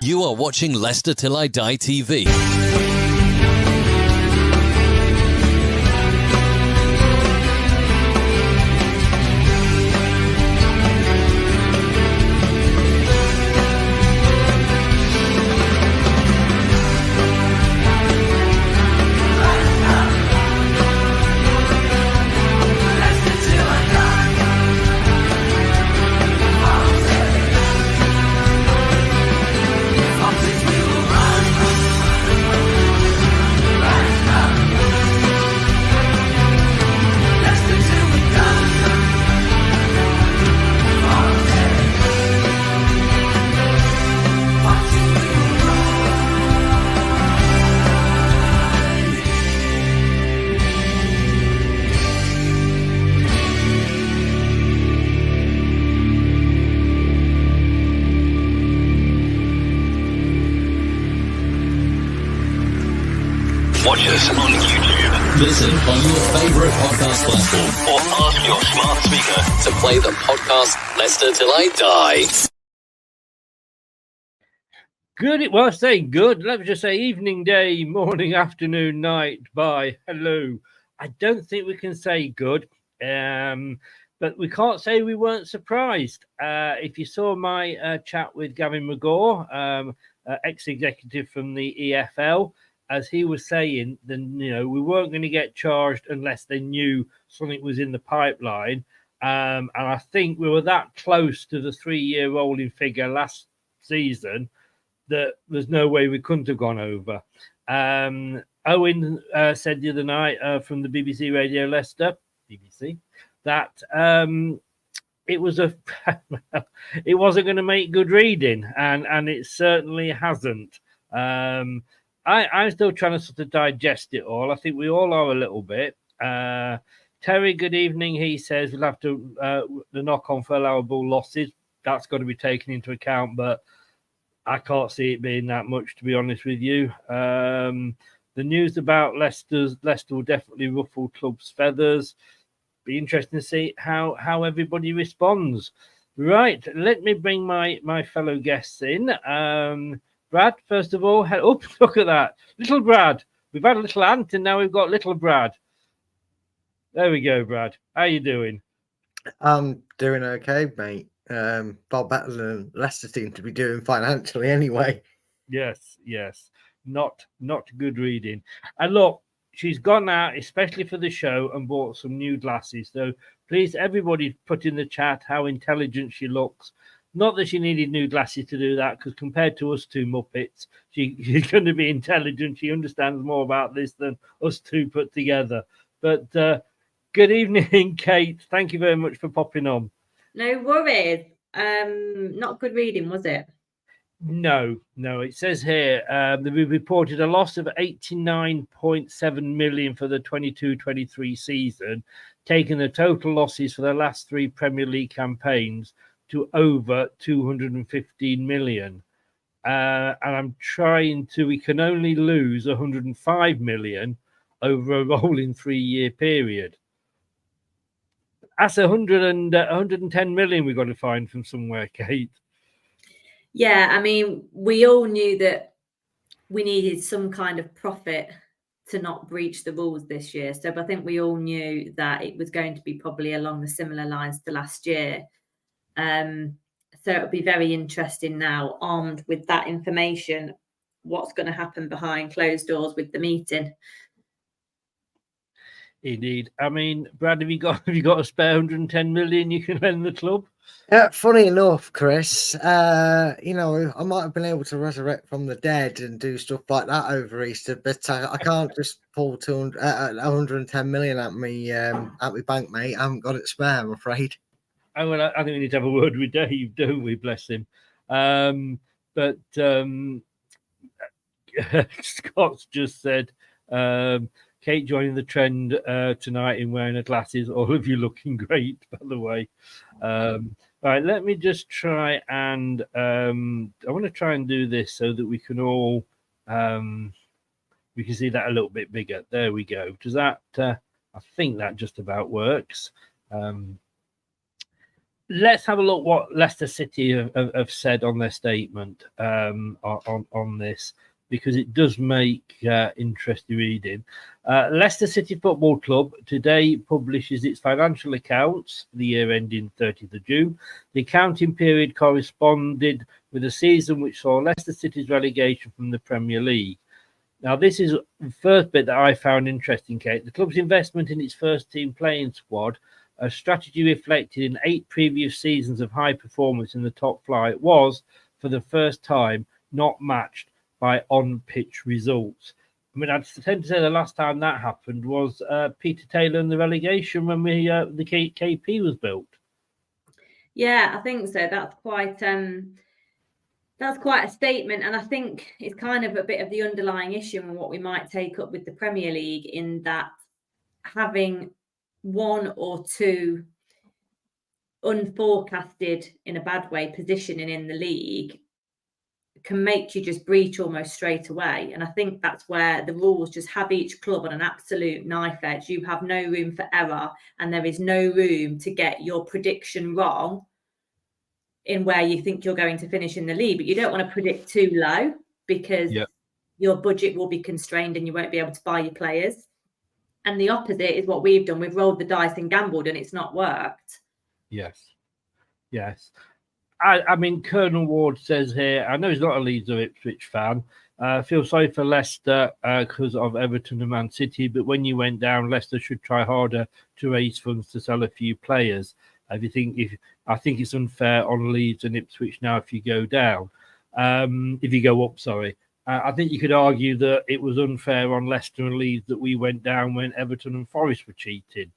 You are watching Leicester Till I Die TV. Watch us on YouTube. Listen on your favourite podcast platform. Or ask your smart speaker To play the podcast Leicester Till I Die. Good. Well, I say good. Let's just say evening, day, morning, afternoon, night, bye, hello. I don't think we can say good, but we can't say we weren't surprised. If you saw my chat with Gavin McGaw, ex-executive from the EFL, as he was saying, then we weren't going to get charged unless they knew something was in the pipeline. And I think we were that close to the 3-year rolling figure last season that there's no way we couldn't have gone over. Owen said the other night from the BBC Radio Leicester, BBC, that it was it wasn't going to make good reading, and it certainly hasn't. I'm still trying to sort of digest it all. I think we all are a little bit. Terry, good evening. He says we'll have to the knock-on for allowable losses. That's got to be taken into account, but I can't see it being that much, to be honest with you. The news about Leicester will definitely ruffle club's feathers. Be interesting to see how everybody responds. Right, let me bring my fellow guests in. Brad, first of all, look at that. Little Brad. We've had a little Ant, and now we've got little Brad. There we go, Brad. How you doing? I'm doing okay, mate. Far better than Leicester seem to be doing financially anyway. Yes. Not good reading. And look, she's gone out, especially for the show, and bought some new glasses. So please, everybody, put in the chat how intelligent she looks. Not that she needed new glasses to do that, because compared to us two Muppets, she's going to be intelligent. She understands more about this than us two put together. But good evening, Kate. Thank you very much for popping on. No worries. Not good reading, was it? No. It says here that we reported a loss of 89.7 million for the 22-23 season, taking the total losses for the last 3 Premier League campaigns to over 215 million. And we can only lose 105 million over a rolling 3-year period. That's 110 million we've got to find from somewhere, Kate. Yeah, I mean, we all knew that we needed some kind of profit to not breach the rules this year. So I think we all knew that it was going to be probably along the similar lines to last year. So it'll be very interesting now, armed with that information, what's going to happen behind closed doors with the meeting. Indeed. I mean, Brad, have you got a spare 110 million you can lend the club? Funny enough, Chris, I might have been able to resurrect from the dead and do stuff like that over Easter, but I can't just pull 110 million at me bank, mate. I haven't got it spare, I'm afraid. I think we need to have a word with Dave, don't we? Bless him. But Scott's just said, Kate joining the trend tonight in wearing her glasses. All of you looking great, by the way. All right, let me just try and I want to try and do this so that we can all we can see that a little bit bigger. There we go. Does that? I think that just about works. let's have a look what Leicester City have said on their statement on this, because it does make interesting reading. Leicester City Football Club today publishes its financial accounts for the year ending 30th of June. The accounting period corresponded with a season which saw Leicester City's relegation from the Premier League. Now, this is the first bit that I found interesting, Kate. The club's investment in its first team playing squad, a strategy reflected in 8 previous seasons of high performance in the top flight, was, for the first time, not matched by on-pitch results. I mean, I'd tend to say the last time that happened was Peter Taylor and the relegation when the KP was built. Yeah, I think so. That's quite a statement, and I think it's kind of a bit of the underlying issue and what we might take up with the Premier League, in that having 1 or 2 unforecasted, in a bad way, positioning in the league can make you just breach almost straight away. And I think that's where the rules just have each club on an absolute knife edge. You have no room for error, and there is no room to get your prediction wrong in where you think you're going to finish in the league. But you don't want to predict too low, because your budget will be constrained and you won't be able to buy your players. And the opposite is what we've done. We've rolled the dice and gambled, and it's not worked. Yes. I mean, Colonel Ward says here, I know he's not a Leeds or Ipswich fan, feel sorry for Leicester because of Everton and Man City, but when you went down, Leicester should try harder to raise funds to sell a few players. I think it's unfair on Leeds and Ipswich now if you go down. If you go up, sorry. I think you could argue that it was unfair on Leicester and Leeds that we went down when Everton and Forest were cheating.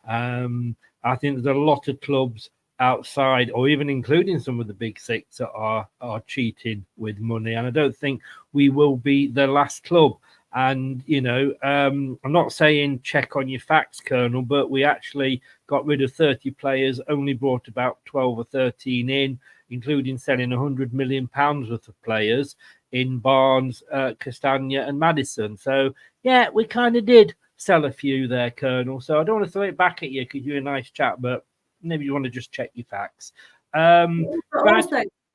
I think there's a lot of clubs outside, or even including some of the big 6, that are cheating with money, and I don't think we will be the last club. And I'm not saying check on your facts, Colonel, but we actually got rid of 30 players, only brought about 12 or 13 in, including selling £100 million worth of players in Barnes, Castagna and Maddison. So yeah, we kind of did sell a few there, Colonel, so I don't want to throw it back at you because you're a nice chap, but maybe you want to just check your facts. But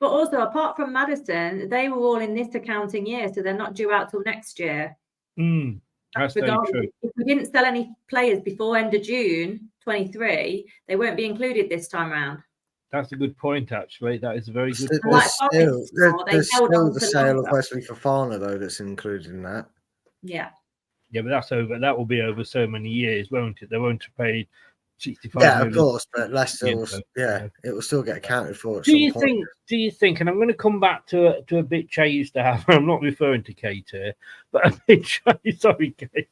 also, apart from Maddison, they were all in this accounting year, so they're not due out till next year. That's very true. If we didn't sell any players before end of June 23, they won't be included this time around. That's a good point, actually. That is a very good point. There's still the sale of Wesley Fofana, though, that's included in that. Yeah, but that's over. That will be over so many years, won't it? They won't have paid 65 million. million. Of course, but Leicester it will still get accounted for. Do you think, and I'm going to come back to a bitch I used to have, I'm not referring to Kate here, but a bitch, sorry, Kate,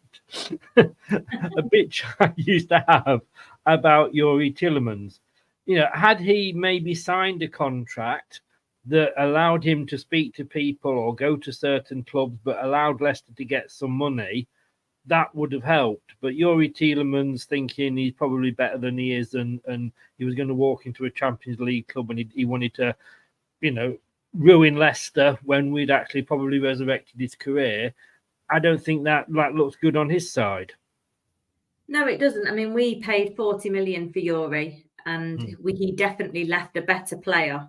a bitch I used to have about Youri Tielemans. Had he maybe signed a contract that allowed him to speak to people or go to certain clubs, but allowed Leicester to get some money, that would have helped. But Youri Tielemans thinking he's probably better than he is, and he was going to walk into a Champions League club, and he wanted to, ruin Leicester when we'd actually probably resurrected his career. I don't think that looks good on his side. No, it doesn't. I mean, we paid 40 million for Youri, and he definitely left a better player.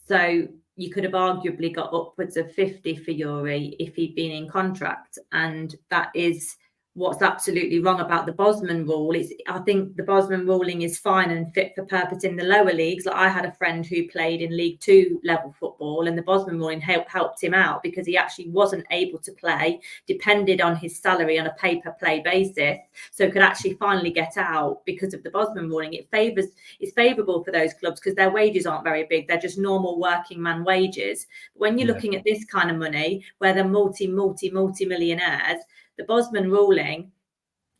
So you could have arguably got upwards of 50 for Youri if he'd been in contract. And that is what's absolutely wrong about the Bosman rule. I think the Bosman ruling is fine and fit for purpose in the lower leagues. Like, I had a friend who played in League 2 level football, and the Bosman ruling helped him out because he actually wasn't able to play, depended on his salary on a pay-per-play basis, so could actually finally get out because of the Bosman ruling. It's favourable for those clubs because their wages aren't very big. They're just normal working man wages. When you're looking at this kind of money, where they're multi-millionaires, the Bosman ruling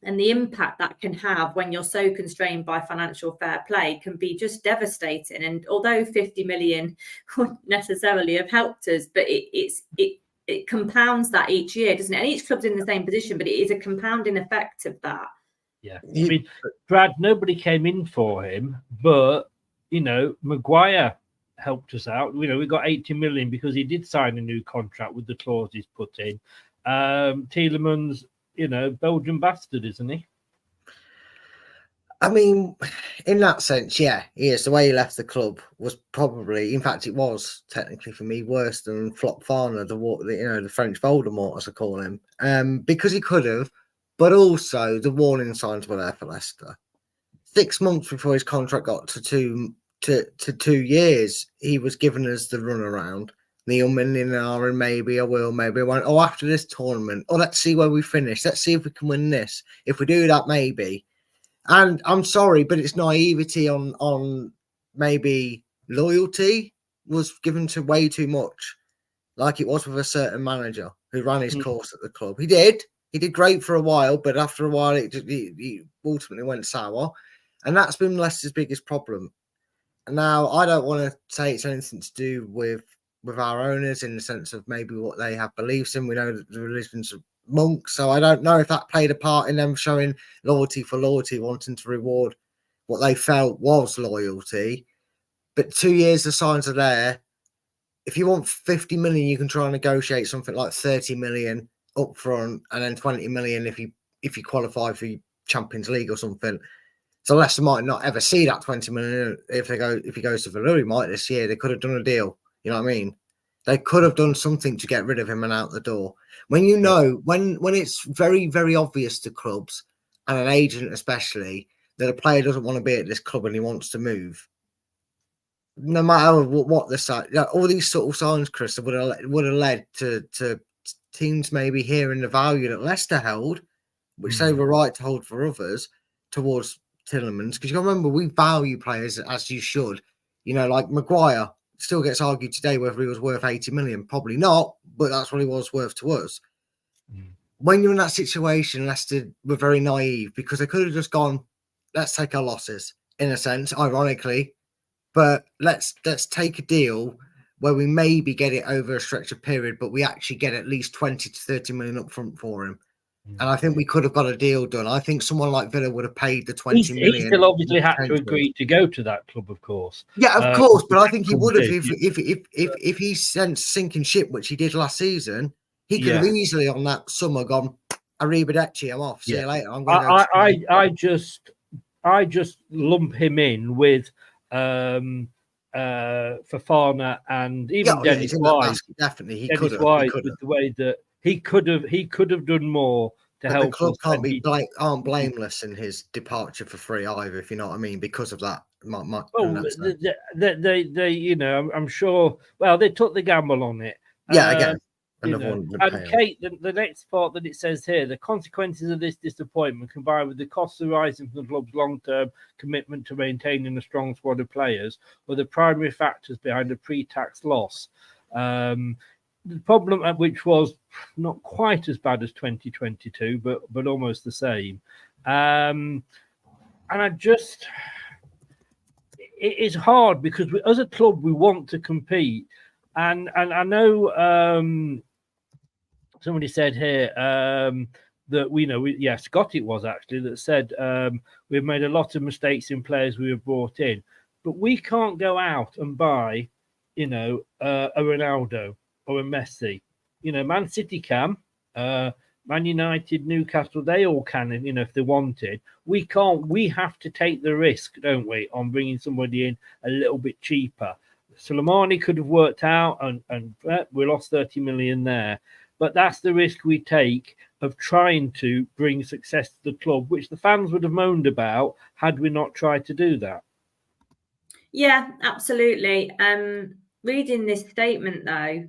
and the impact that can have when you're so constrained by financial fair play can be just devastating. And although 50 million wouldn't necessarily have helped us, but it compounds that each year, doesn't it? And each club's in the same position, but it is a compounding effect of that. Yeah. I mean, Brad, nobody came in for him, but, Maguire helped us out. We got 80 million because he did sign a new contract with the clauses put in. Tielemans, Belgian bastard, isn't he? I mean, in that sense, yeah, he is. The way he left the club was probably, in fact, it was technically for me worse than Flop Farner, the French Voldemort, as I call him, because he could have, but also the warning signs were there for Leicester. 6 months before his contract got to 2 years, he was giving us the runaround. The millionaire, and maybe I will, maybe I won't. Oh, after this tournament, oh, let's see where we finish. Let's see if we can win this. If we do that, maybe. And I'm sorry, but it's naivety on maybe loyalty was given to way too much, like it was with a certain manager who ran his course at the club. He did great for a while, but after a while, he ultimately went sour, and that's been Leicester's biggest problem. And now I don't want to say it's anything to do with our owners in the sense of maybe what they have beliefs in. We know that the religions of monks, so I don't know if that played a part in them showing loyalty for loyalty, wanting to reward what they felt was loyalty. But 2 years, the signs are there. If you want 50 million, you can try and negotiate something like 30 million up front, and then 20 million if you qualify for Champions League or something. So Leicester might not ever see that 20 million if he goes to Villa. He might this year. They could have done a deal. You know what I mean? They could have done something to get rid of him and out the door. When you know, when it's very, very obvious to clubs and an agent especially that a player doesn't want to be at this club and he wants to move, no matter what the side, all these subtle signs, Chris, would have led to teams maybe hearing the value that Leicester held, which they were right to hold for others, towards Tielemans. Because you remember, we value players as you should. Like Maguire still gets argued today whether he was worth 80 million. Probably not, but that's what he was worth to us. When you're in that situation, Leicester were very naive because they could have just gone, let's take our losses, in a sense, ironically. But let's take a deal where we maybe get it over a stretch of period, but we actually get at least 20 to 30 million up front for him. And I think we could have got a deal done. I think someone like Villa would have paid the 20 million. He still obviously had to agree to go to that club, of course. Yeah, of course. But I think he would have if he sent sinking ship, which he did last season. He could have easily on that summer gone, arrivederci, I'm off. See you later. I'm going to I just lump him in with Fofana and even Dennis Wise. Definitely, he could have. With the way that he could have done more to help. The club can't be aren't blameless in his departure for free either, if you know what I mean, because of that. They I'm sure. Well, they took the gamble on it. Yeah, again. And Kate, the next part that it says here, the consequences of this disappointment, combined with the costs arising from the club's long-term commitment to maintaining a strong squad of players, were the primary factors behind the pre-tax loss. The problem, which was not quite as bad as 2022, but almost the same. And it is hard because as a club we want to compete, and I know. Somebody said here that Scott it was actually that said we've made a lot of mistakes in players we have brought in, but we can't go out and buy, a Ronaldo or a Messi. Man City can, Man United, Newcastle, they all can, if they wanted. We can't. We have to take the risk, don't we, on bringing somebody in a little bit cheaper. Soleimani could have worked out, and we lost 30 million there. But that's the risk we take of trying to bring success to the club, which the fans would have moaned about had we not tried to do that. Yeah, absolutely. Reading this statement, though,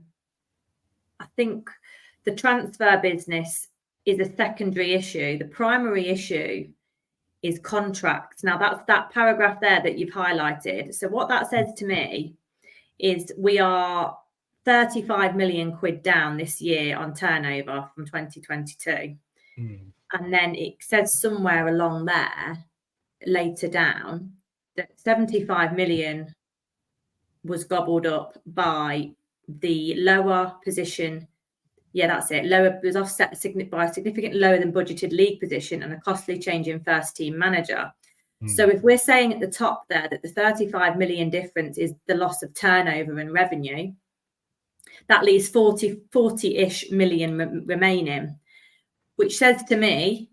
I think the transfer business is a secondary issue. The primary issue is contracts. Now, that's that paragraph there that you've highlighted. So what that says to me is we are 35 million quid down this year on turnover from 2022. And then it says somewhere along there, later down, that 75 million was gobbled up by the lower position. Yeah, that's it. Lower was offset by a significant lower than budgeted league position and a costly change in first team manager. So if we're saying at the top there that the 35 million difference is the loss of turnover and revenue, that leaves 40-ish million remaining, which says to me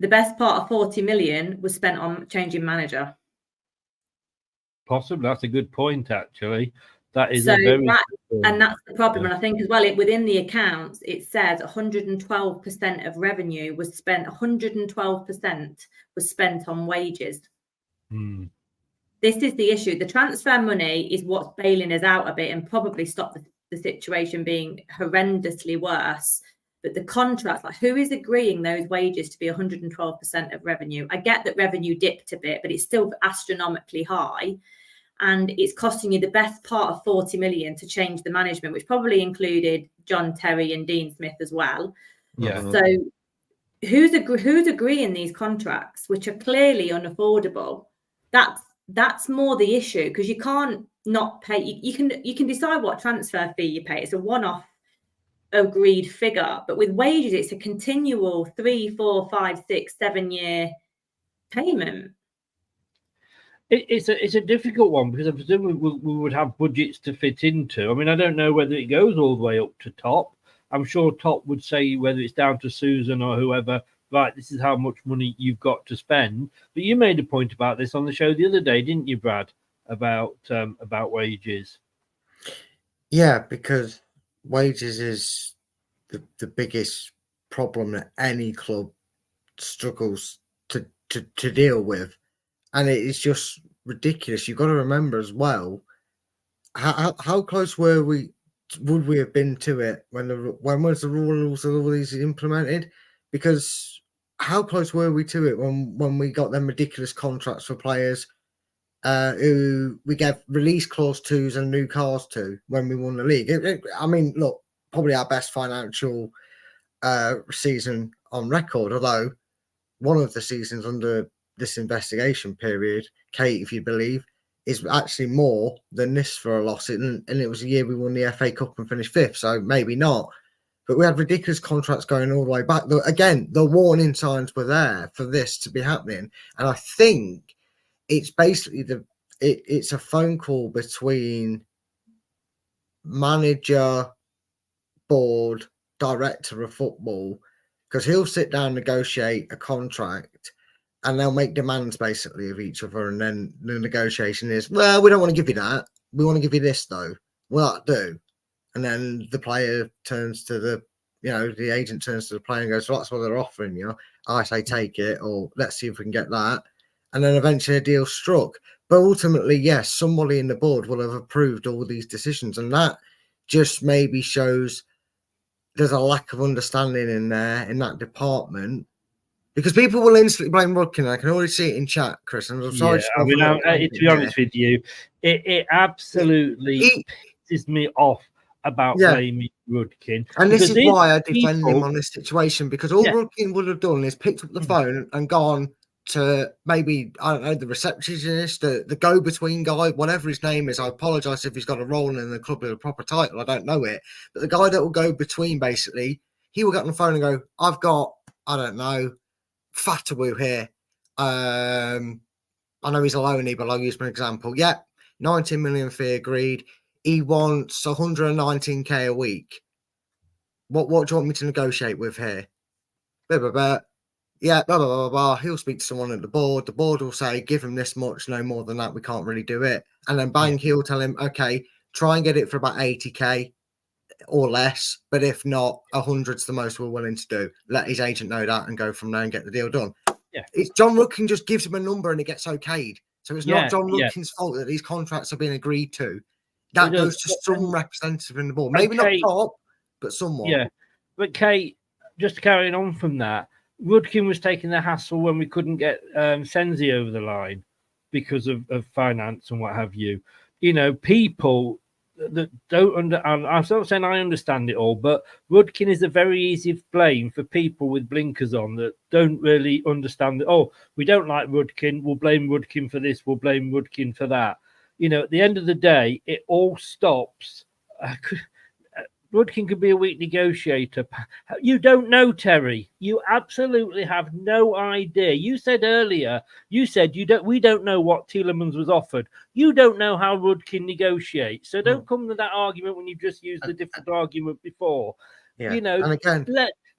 the best part of 40 million was spent on changing manager. Possibly, that's a good point. Actually, that is So a very that, good point. and that's the problem. And I think as well, within the accounts, it says 112% of revenue was spent. 112% was spent on wages. This is the issue. The transfer money is what's bailing us out a bit and probably stop the situation being horrendously worse. But the contracts, like who is agreeing those wages to be 112% of revenue? I get that revenue dipped a bit, but it's still astronomically high. And it's costing you the best part of 40 million to change the management, which probably included John Terry and Dean Smith as well. Yeah. So who's agreeing these contracts, which are clearly unaffordable? That's more the issue, because you can't not pay. You can decide what transfer fee you pay. It's a one-off agreed figure, but with wages, it's a continual 3, 4, 5, 6, 7 year payment. It's a difficult one, because I presume we would have budgets to fit into. I mean, I don't know whether it goes all the way up to top. I'm sure top would say, whether it's down to Susan or whoever, right, this is how much money you've got to spend. But you made a point about this on the show the other day, didn't you, Brad, about wages? Yeah, because wages is the biggest problem that any club struggles to deal with. And it is just ridiculous. You've got to remember as well, how close would we have been to it when was the rules of all these implemented? Because how close were we to it when we got them ridiculous contracts for players who we gave release clause 2s and new cars to when we won the league? I mean, look, probably our best financial season on record, although one of the seasons under this investigation period, Kate, if you believe, is actually more than this for a loss. And it was a year we won the FA Cup and finished 5th, so maybe not. But we had ridiculous contracts going all the way back. Again, the warning signs were there for this to be happening. And I think it's basically it's a phone call between manager, board, director of football, because he'll sit down, negotiate a contract, and they'll make demands basically of each other. And then the negotiation is, well, we don't want to give you that. We want to give you this, though. Well, that do. And then the player turns to the agent turns to the player and goes, well, that's what they're offering you. I say take it, or let's see if we can get that. And then eventually a deal struck. But ultimately, yes, somebody in the board will have approved all these decisions. And that just maybe shows there's a lack of understanding in that department. Because people will instantly blame Rudkin. I can already see it in chat, Chris. And I'm sorry. Yeah, I mean, to be honest with you, it absolutely pisses me off about blaming Rudkin. And this is why I defend him on this situation, because all Rudkin would have done is picked up the phone and gone to maybe, I don't know, the receptionist, the go-between guy, whatever his name is. I apologise if he's got a role in the club with a proper title. I don't know it. But the guy that will go between, basically, he will get on the phone and go, I've got, I don't know, Fatawoo here. I know he's a loanee, but I'll use an example. 19 million fee agreed. He wants 119k a week. What do you want me to negotiate with here? Blah, blah, blah. Yeah, blah, blah, blah, blah. He'll speak to someone at the board. The board will say, give him this much, no more than that. We can't really do it. And then bang, he'll tell him, okay, try and get it for about 80k or less. But if not, 100's the most we're willing to do. Let his agent know that and go from there and get the deal done. Yeah. It's John Rudkin just gives him a number and it gets okayed. So it's not John Rudkin's fault that these contracts have been agreed to. That goes to some representative in the board. Maybe not top, but someone. Yeah. But Kate, just carrying on from that, Rudkin was taking the hassle when we couldn't get Sensi over the line because of finance and what have you. You know, people that don't I'm not saying I understand it all, but Rudkin is a very easy blame for people with blinkers on that don't really understand that. Oh, we don't like Rudkin. We'll blame Rudkin for this. We'll blame Rudkin for that. You know, at the end of the day, it all stops. Rudkin could be a weak negotiator. You don't know, Terry. You absolutely have no idea. You said earlier, we don't know what Tielemans was offered. You don't know how Rudkin negotiates. So don't come to that argument when you just used a different argument before. Yeah. You know, and again,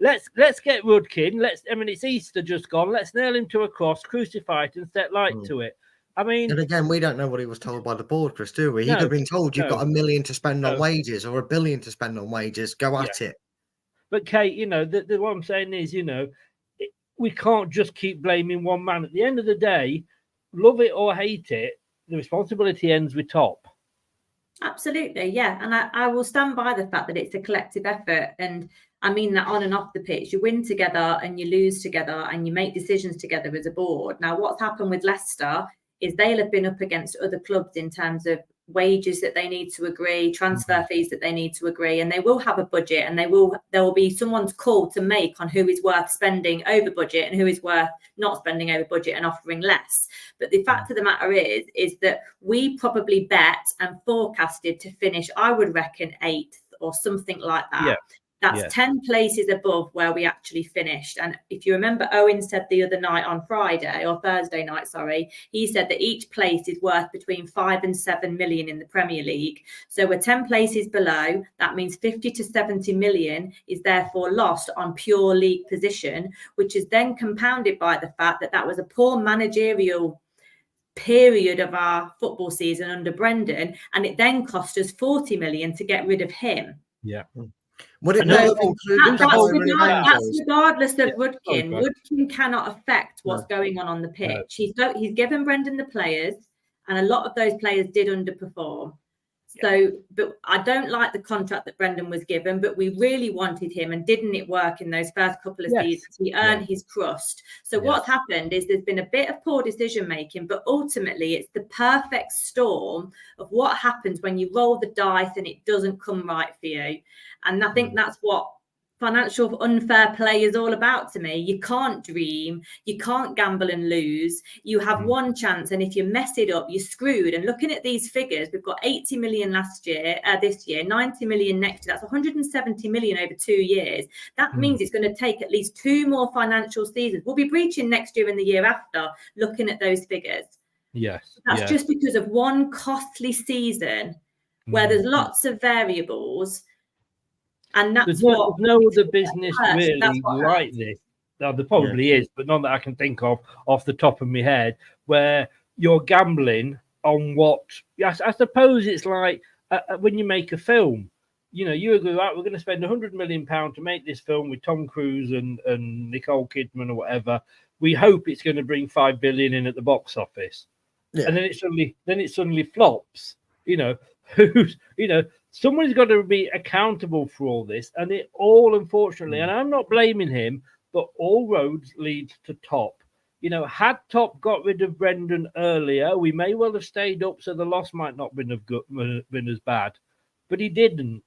let's get Rudkin. It's Easter just gone. Let's nail him to a cross, crucify it, and set light to it. I mean, and again, we don't know what he was told by the board, Chris, do we? He could have been told you've got $1 million to spend on wages or $1 billion to spend on wages. Go at it. But Kate, what I'm saying is, we can't just keep blaming one man. At the end of the day, love it or hate it, the responsibility ends with Top. Absolutely, yeah. And I will stand by the fact that it's a collective effort. And I mean that on and off the pitch. You win together and you lose together and you make decisions together as a board. Now, what's happened with Leicester is they'll have been up against other clubs in terms of wages that they need to agree, transfer fees that they need to agree, and they will have a budget, and there will be someone's call to make on who is worth spending over budget and who is worth not spending over budget and offering less. But the fact of the matter is that we probably bet and forecasted to finish, I would reckon, 8th or something like that. Yeah. That's 10 places above where we actually finished. And if you remember, Owen said the other night on Thursday night, he said that each place is worth between 5 and 7 million in the Premier League. So we're 10 places below. That means 50 to 70 million is therefore lost on pure league position, which is then compounded by the fact that that was a poor managerial period of our football season under Brendan. And it then cost us 40 million to get rid of him. Yeah. Would it That's regardless of Rudkin. Rudkin cannot affect what's going on the pitch. He's given Brendan the players, and a lot of those players did underperform. So, but I don't like the contract that Brendan was given, but we really wanted him, and didn't it work in those first couple of seasons? He earned his crust. So what's happened is there's been a bit of poor decision making, but ultimately it's the perfect storm of what happens when you roll the dice and it doesn't come right for you. And I think that's what financial unfair play is all about to me. You can't dream, you can't gamble and lose. You have one chance, and if you mess it up, you're screwed. And looking at these figures, we've got 80 million this year, 90 million next year. That's 170 million over 2 years. That means it's going to take at least 2 more financial seasons. We'll be breaching next year and the year after, looking at those figures. Yes. That's just because of one costly season where there's lots of variables. And that's there's no other business really like this. Now, there probably is, but none that I can think of off the top of my head, where you're gambling on what. Yes, I suppose it's like when you make a film. You agree, right? We're going to spend £100 million to make this film with Tom Cruise and Nicole Kidman or whatever. We hope it's going to bring $5 billion in at the box office, and then it suddenly flops. Someone's got to be accountable for all this, and it all, unfortunately, and I'm not blaming him, but all roads lead to Top. Had Top got rid of Brendan earlier, we may well have stayed up, so the loss might not been as bad, but he didn't.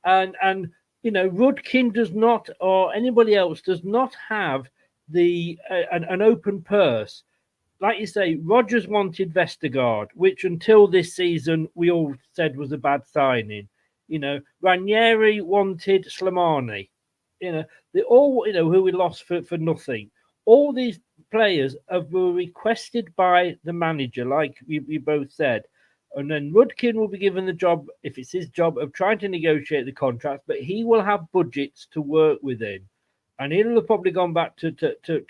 And Rudkin does not, or anybody else does not have an open purse. Like you say, Rodgers wanted Vestergaard, which until this season we all said was a bad signing. Ranieri wanted Slimani. They all, who we lost for nothing. All these players were requested by the manager, like we both said. And then Rudkin will be given the job, if it's his job, of trying to negotiate the contracts, but he will have budgets to work within. And he'll have probably gone back to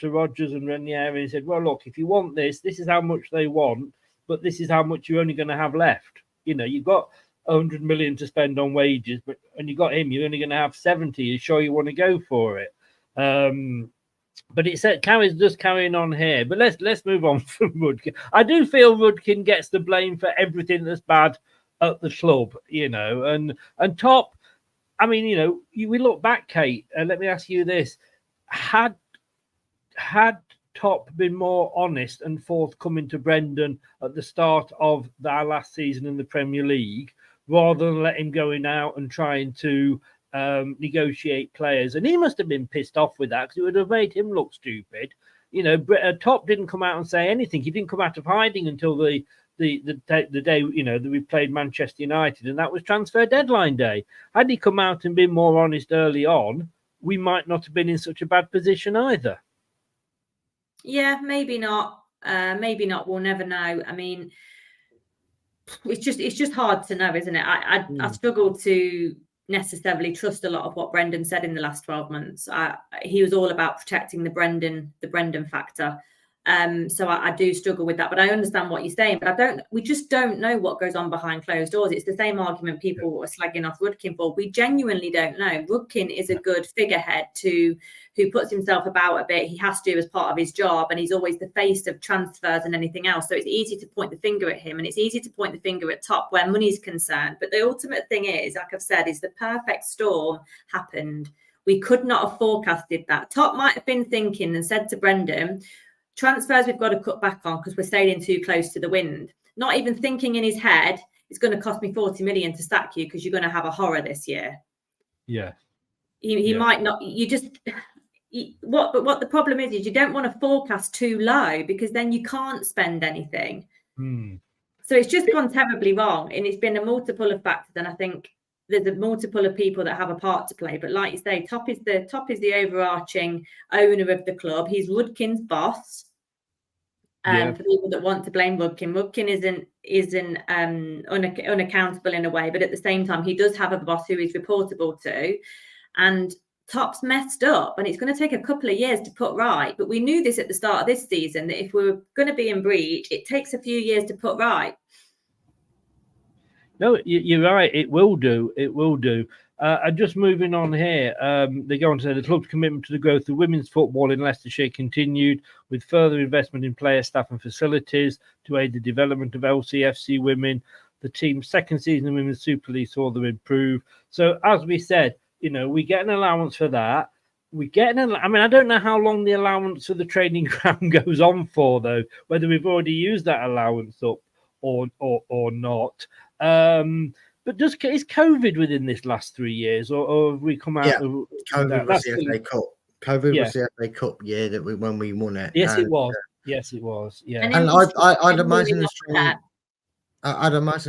Rodgers and Ranieri and said, well, look, if you want this is how much they want, but this is how much you're only going to have left. You've got 100 million to spend on wages, and you got him, you're only going to have 70. You're sure you want to go for it? But it carries carrying on here. But let's move on from Rudkin. I do feel Rudkin gets the blame for everything that's bad at the club, and Top. I mean, we look back, Kate, and let me ask you this. Had Top been more honest and forthcoming to Brendan at the start of our last season in the Premier League, rather than let him going out and trying to negotiate players? And he must have been pissed off with that, because it would have made him look stupid. Top didn't come out and say anything. He didn't come out of hiding until the day that we played Manchester United, and that was transfer deadline day. Had he come out and been more honest early on, we might not have been in such a bad position either. Yeah, maybe not. Maybe not. We'll never know. I mean, it's just hard to know, isn't it? I struggle to necessarily trust a lot of what Brendan said in the last 12 months. He was all about protecting the Brendan factor. So I do struggle with that, but I understand what you're saying. But we just don't know what goes on behind closed doors. It's the same argument people were slagging off Rudkin for. We genuinely don't know. Rudkin is a good figurehead who puts himself about a bit. He has to as part of his job, and he's always the face of transfers and anything else. So it's easy to point the finger at him, and it's easy to point the finger at Top where money's concerned. But the ultimate thing is, like I've said, is the perfect storm happened. We could not have forecasted that. Top might have been thinking and said to Brendan, transfers we've got to cut back on because we're sailing too close to the wind. Not even thinking in his head, it's going to cost me 40 million to sack you because you're going to have a horror this year. Yeah. He might not. What the problem is you don't want to forecast too low because then you can't spend anything. So it's just gone terribly wrong, and it's been a multiple of factors. And I think there's a multiple of people that have a part to play. But like you say, Top is the overarching owner of the club. He's Rudkin's boss. For people that want to blame Rudkin isn't unaccountable in a way, but at the same time, he does have a boss who is reportable to, and Top's messed up, and it's going to take a couple of years to put right. But we knew this at the start of this season, that if we were going to be in breach, it takes a few years to put right. No, you're right. It will do. It will do. Just moving on here, they go on to say the club's commitment to the growth of women's football in Leicestershire continued with further investment in player, staff and facilities to aid the development of LCFC women. The team's second season in Women's Super League saw them improve. So as we said, we get an allowance for that. I don't know how long the allowance for the training ground goes on for, though, whether we've already used that allowance up or not. But is COVID within this last 3 years, or have we come out? Yeah, COVID was the FA Cup. COVID was the FA Cup year that when we won it. Yes, it was. Yes, it was. Yeah, and I'd imagine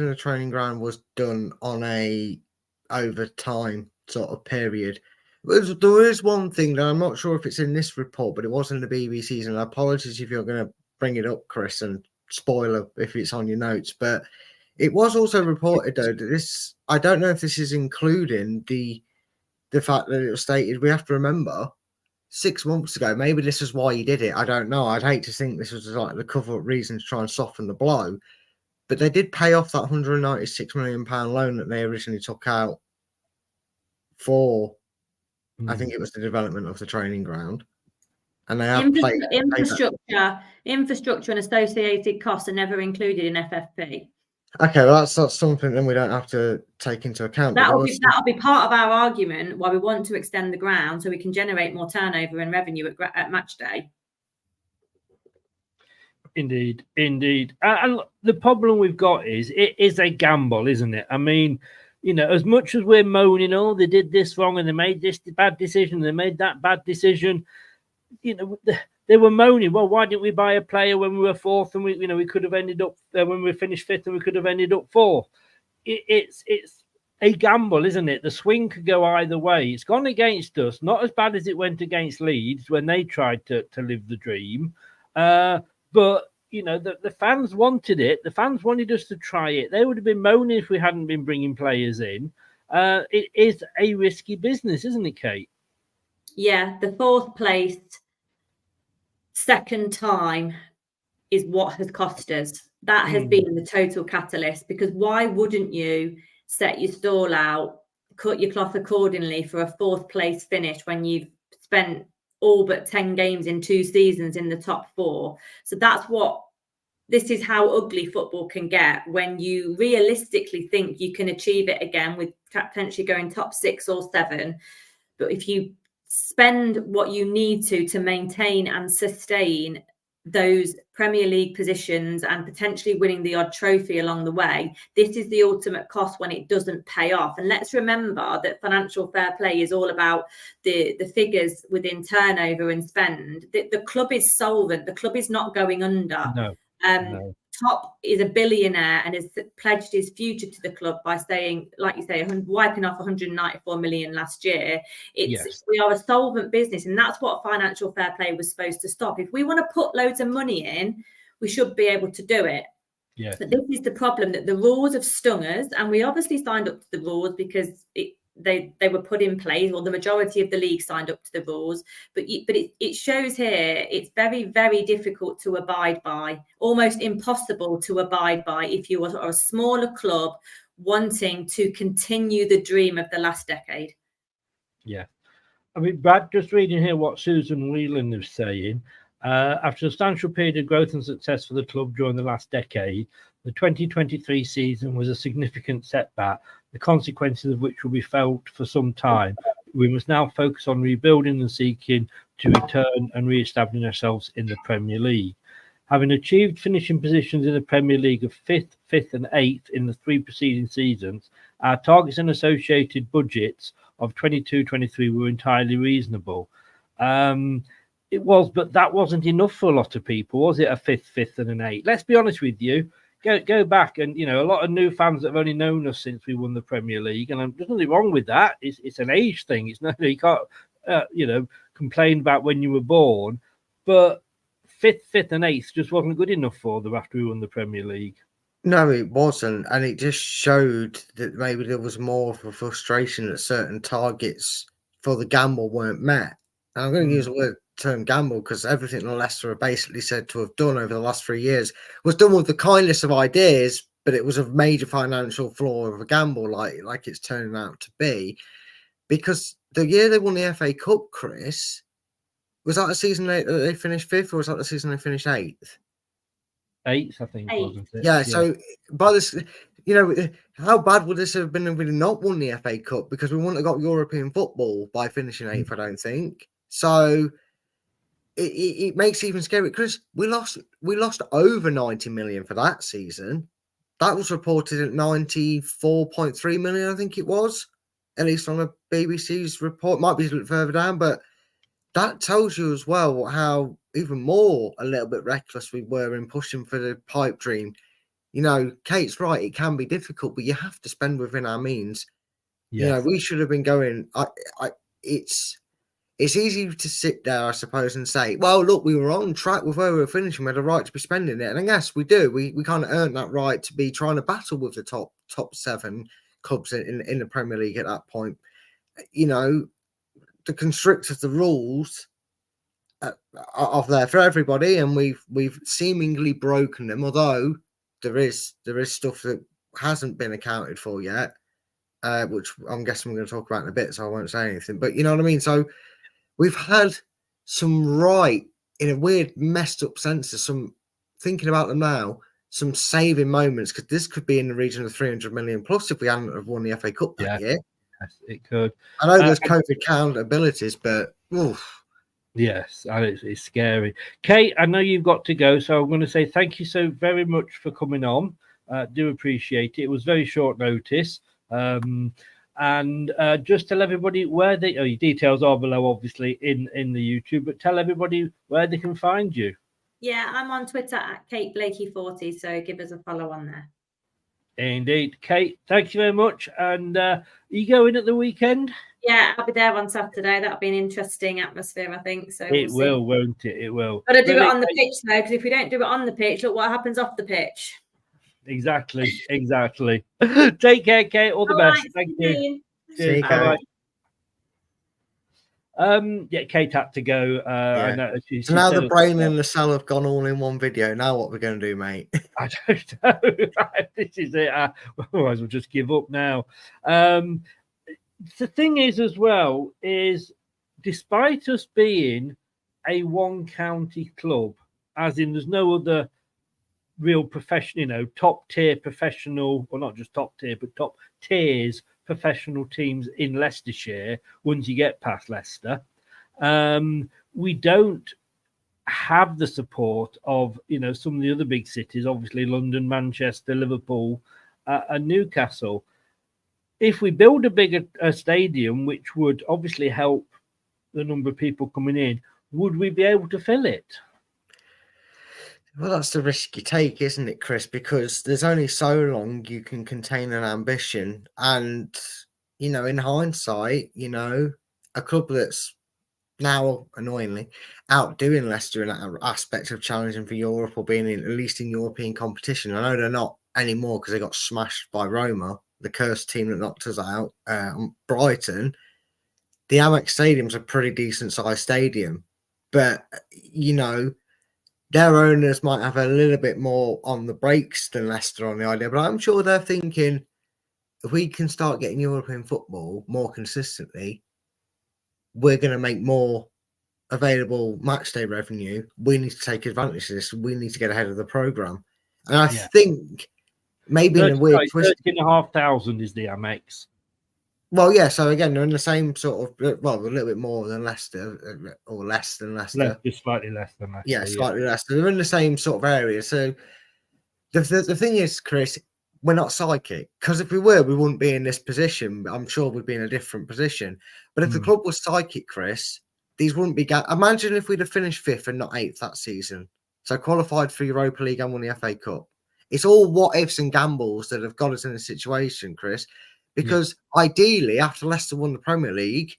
the training ground was done on a over time sort of period. There is one thing that I'm not sure if it's in this report, but it was in the BBC's, and apologies if you're going to bring it up, Chris, and spoiler if it's on your notes, but it was also reported, though, that this, I don't know if this is including the fact that it was stated, we have to remember 6 months ago, maybe this is why he did it. I don't know. I'd hate to think this was like the cover up reason to try and soften the blow, but they did pay off that £196 million loan that they originally took out for, I think it was the development of the training ground. And they have infrastructure and associated costs are never included in FFP. Okay, well, that's something then we don't have to take into account. That'll be part of our argument why we want to extend the ground so we can generate more turnover and revenue at match day. Indeed. And the problem we've got is it is a gamble, isn't it? I mean, as much as we're moaning, they did this wrong and they made this bad decision, they made that bad decision, they were moaning, well, why didn't we buy a player when we were fourth and we could have ended up when we finished fifth and we could have ended up fourth. It's a gamble, isn't it? The swing could go either way. It's gone against us, not as bad as it went against Leeds when they tried to live the dream. But, the fans wanted it. The fans wanted us to try it. They would have been moaning if we hadn't been bringing players in. It is a risky business, isn't it, Kate? Yeah, the fourth place second time is what has cost us. That has been the total catalyst, because why wouldn't you set your stall out, cut your cloth accordingly for a fourth place finish when you've spent all but 10 games in 2 seasons in the top 4? So this is how ugly football can get when you realistically think you can achieve it again with potentially going top 6 or 7. But if you spend what you need to maintain and sustain those Premier League positions and potentially winning the odd trophy along the way, this is the ultimate cost when it doesn't pay off. And let's remember that financial fair play is all about the figures within turnover and spend. The club is solvent. The club is not going under. No. Top is a billionaire and has pledged his future to the club by saying, like you say, wiping off 194 million last year. We are a solvent business, and that's what financial fair play was supposed to stop. If we want to put loads of money in, we should be able to do it. Yes. But this is the problem, that the rules have stung us, and we obviously signed up to the rules because they were put in place, or the majority of the league signed up to the rules. But it shows here it's very, very difficult to abide by, almost impossible to abide by if you are a smaller club wanting to continue the dream of the last decade. Yeah. I mean, Brad, just reading here what Susan Whelan is saying. After a substantial period of growth and success for the club during the last decade, the 2023 season was a significant setback, the consequences of which will be felt for some time. We must now focus on rebuilding and seeking to return and re-establish ourselves in the Premier League. Having achieved finishing positions in the Premier League of 5th and 8th in the 3 preceding seasons, our targets and associated budgets of 22-23 were entirely reasonable. It was, but that wasn't enough for a lot of people, was it? A 5th, and an 8th. Let's be honest with you. Go back, and a lot of new fans that have only known us since we won the Premier League, and there's nothing wrong with that. It's an age thing. It's not, you can't complain about when you were born, but 5th, and 8th just wasn't good enough for them after we won the Premier League. No, it wasn't, and it just showed that maybe there was more of a frustration that certain targets for the gamble weren't met. And I'm going to use the term gamble because everything that Leicester are basically said to have done over the last 3 years was done with the kindest of ideas, but it was a major financial flaw of a gamble, like it's turning out to be. Because the year they won the FA Cup, Chris, was that the season they finished 5th, or was that the season they finished 8th? 8th, I think, wasn't it? Yeah, so by this, how bad would this have been if we not won the FA Cup? Because we wouldn't have got European football by finishing 8th, I don't think. So it makes it even scary. Chris, we lost over 90 million for that season. That was reported at 94.3 million, I think it was, at least on the BBC's report. Might be a little further down, but that tells you as well how even more a little bit reckless we were in pushing for the pipe dream. Kate's right, it can be difficult, but you have to spend within our means. Yes. We should have been going. It's easy to sit there, I suppose, and say, well, look, we were on track with where we were finishing. We had a right to be spending it. And I guess we do. We kind of earned that right to be trying to battle with the top 7 clubs in the Premier League at that point. The constrictors, the rules are there for everybody, and we've seemingly broken them, although there is stuff that hasn't been accounted for yet, which I'm guessing we're going to talk about in a bit, so I won't say anything. But you know what I mean? So we've had some in a weird, messed up sense, some thinking about them now, some saving moments, because this could be in the region of 300 million plus if we hadn't have won the FA Cup that year. Yes, it could. I know there's COVID accountabilities, but oof. Yes, and it's scary. Kate, I know you've got to go, so I'm going to say thank you so very much for coming on. Do appreciate it. It was very short notice. And just tell everybody where your details are below, obviously, in the YouTube, but tell everybody where they can find you. Yeah, I'm on Twitter at Kate Blakey40, so give us a follow on there. Indeed. Kate, thank you very much. And are you going at the weekend? Yeah, I'll be there on Saturday. That'll be an interesting atmosphere, I think. So it will, won't it? It will. Got to do it on the pitch, though, because if we don't do it on the pitch, look what happens off the pitch. Exactly. Take care, Kate. All the best. Right, thank you. See you, Bye. Kate had to go. I know she now the brain and the cell have gone all in one video. Now what we're going to do, mate? I don't know. This is it. Otherwise, we'll just give up now. The thing is, as well, is despite us being a one-county club, as in there's no other real professional, top tier professional, or not just top tier, but top tiers professional teams in Leicestershire. Once you get past Leicester, we don't have the support of some of the other big cities, obviously London, Manchester, Liverpool, and Newcastle. If we build a bigger stadium, which would obviously help the number of people coming in, would we be able to fill it? Well, that's the risk you take, isn't it, Chris? Because there's only so long you can contain an ambition. And, in hindsight, a club that's now, annoyingly, outdoing Leicester in that aspect of challenging for Europe or being at least in European competition. I know they're not anymore because they got smashed by Roma the cursed team that knocked us out, Brighton, the Amex Stadium's a pretty decent sized stadium, but you know, their owners might have a little bit more on the brakes than Leicester on the idea, but I'm sure they're thinking if we can start getting European football more consistently, we're going to make more available match day revenue. We need to take advantage of this. We need to get ahead of the program. And I think maybe in a weird twist, 13,500 is the Amex. Well, yeah. So again, they're in the same sort of, well, a little bit more than Leicester, or less than Leicester. Just slightly less than Leicester. Yeah, slightly less. They're in the same sort of area. So the thing is, Chris, we're not psychic, because if we were, we wouldn't be in this position. I'm sure we'd be in a different position. But if the club was psychic, Chris, these wouldn't be. Imagine if we'd have finished 5th and not 8th that season. So qualified for Europa League and won the FA Cup. It's all what ifs and gambles that have got us in this situation, Chris. Because ideally, after Leicester won the Premier League,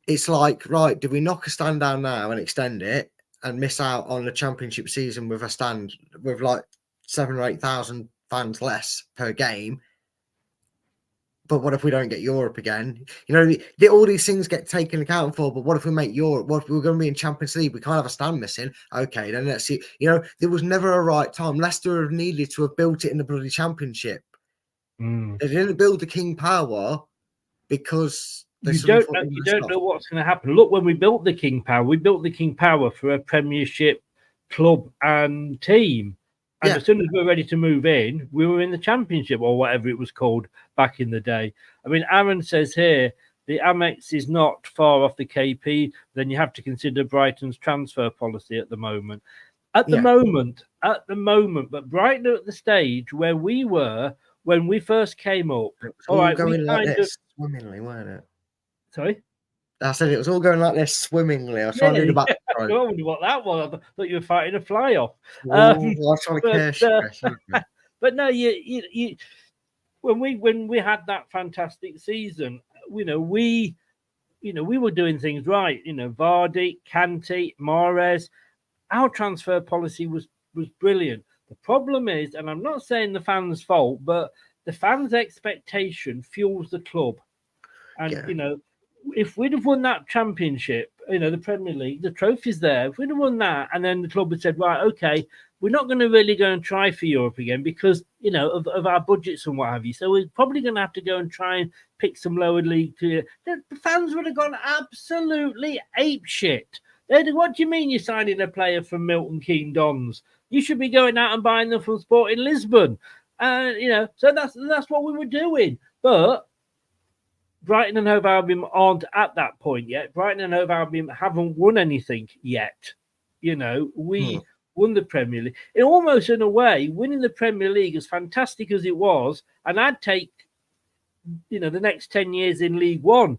it's like, right, do we knock a stand down now and extend it and miss out on the Championship season with a stand with like 7,000 or 8,000 fans less per game? But what if we don't get Europe again? You know, all these things get taken account for. But what if we make Europe? What if we're going to be in Champions League? We can't have a stand missing. Okay, then let's see. You know, there was never a right time. Leicester have needed to have built it in the bloody Championship. They didn't build the King Power because you don't know what's going to happen. Look, when we built the King Power for a Premiership club and team. And as soon as we were ready to move in, we were in the Championship or whatever it was called back in the day. I mean, Aaron says here, the Amex is not far off the KP. Then you have to consider Brighton's transfer policy at the moment. At the moment, but Brighton are at the stage where we were when we first came up. All right, going like this swimmingly, weren't it? Sorry? I said it was all going like this swimmingly. I was trying to do the back. I wonder what that was. I thought you were fighting a fly off. I was trying to curse. But no, you when we had that fantastic season, we were doing things right. You know, Vardy, Kante, Mahrez. Our transfer policy was brilliant. The problem is, and I'm not saying the fans' fault, but the fans' expectation fuels the club. And, you know, if we'd have won that Championship, you know, the Premier League, the trophy's there. If we'd have won that, and then the club had said, right, okay, we're not going to really go and try for Europe again because, you know, of our budgets and what have you. So we're probably going to have to go and try and pick some lower league. The fans would have gone absolutely apeshit. What do you mean you're signing a player from Milton Keynes Dons? You should be going out and buying them from Sporting Lisbon. You know, so that's what we were doing. But Brighton and Hove Albion aren't at that point yet. Brighton and Hove Albion haven't won anything yet. You know, we won the Premier League. It almost, in a way, winning the Premier League, as fantastic as it was, and I'd take, you know, the next 10 years in League One.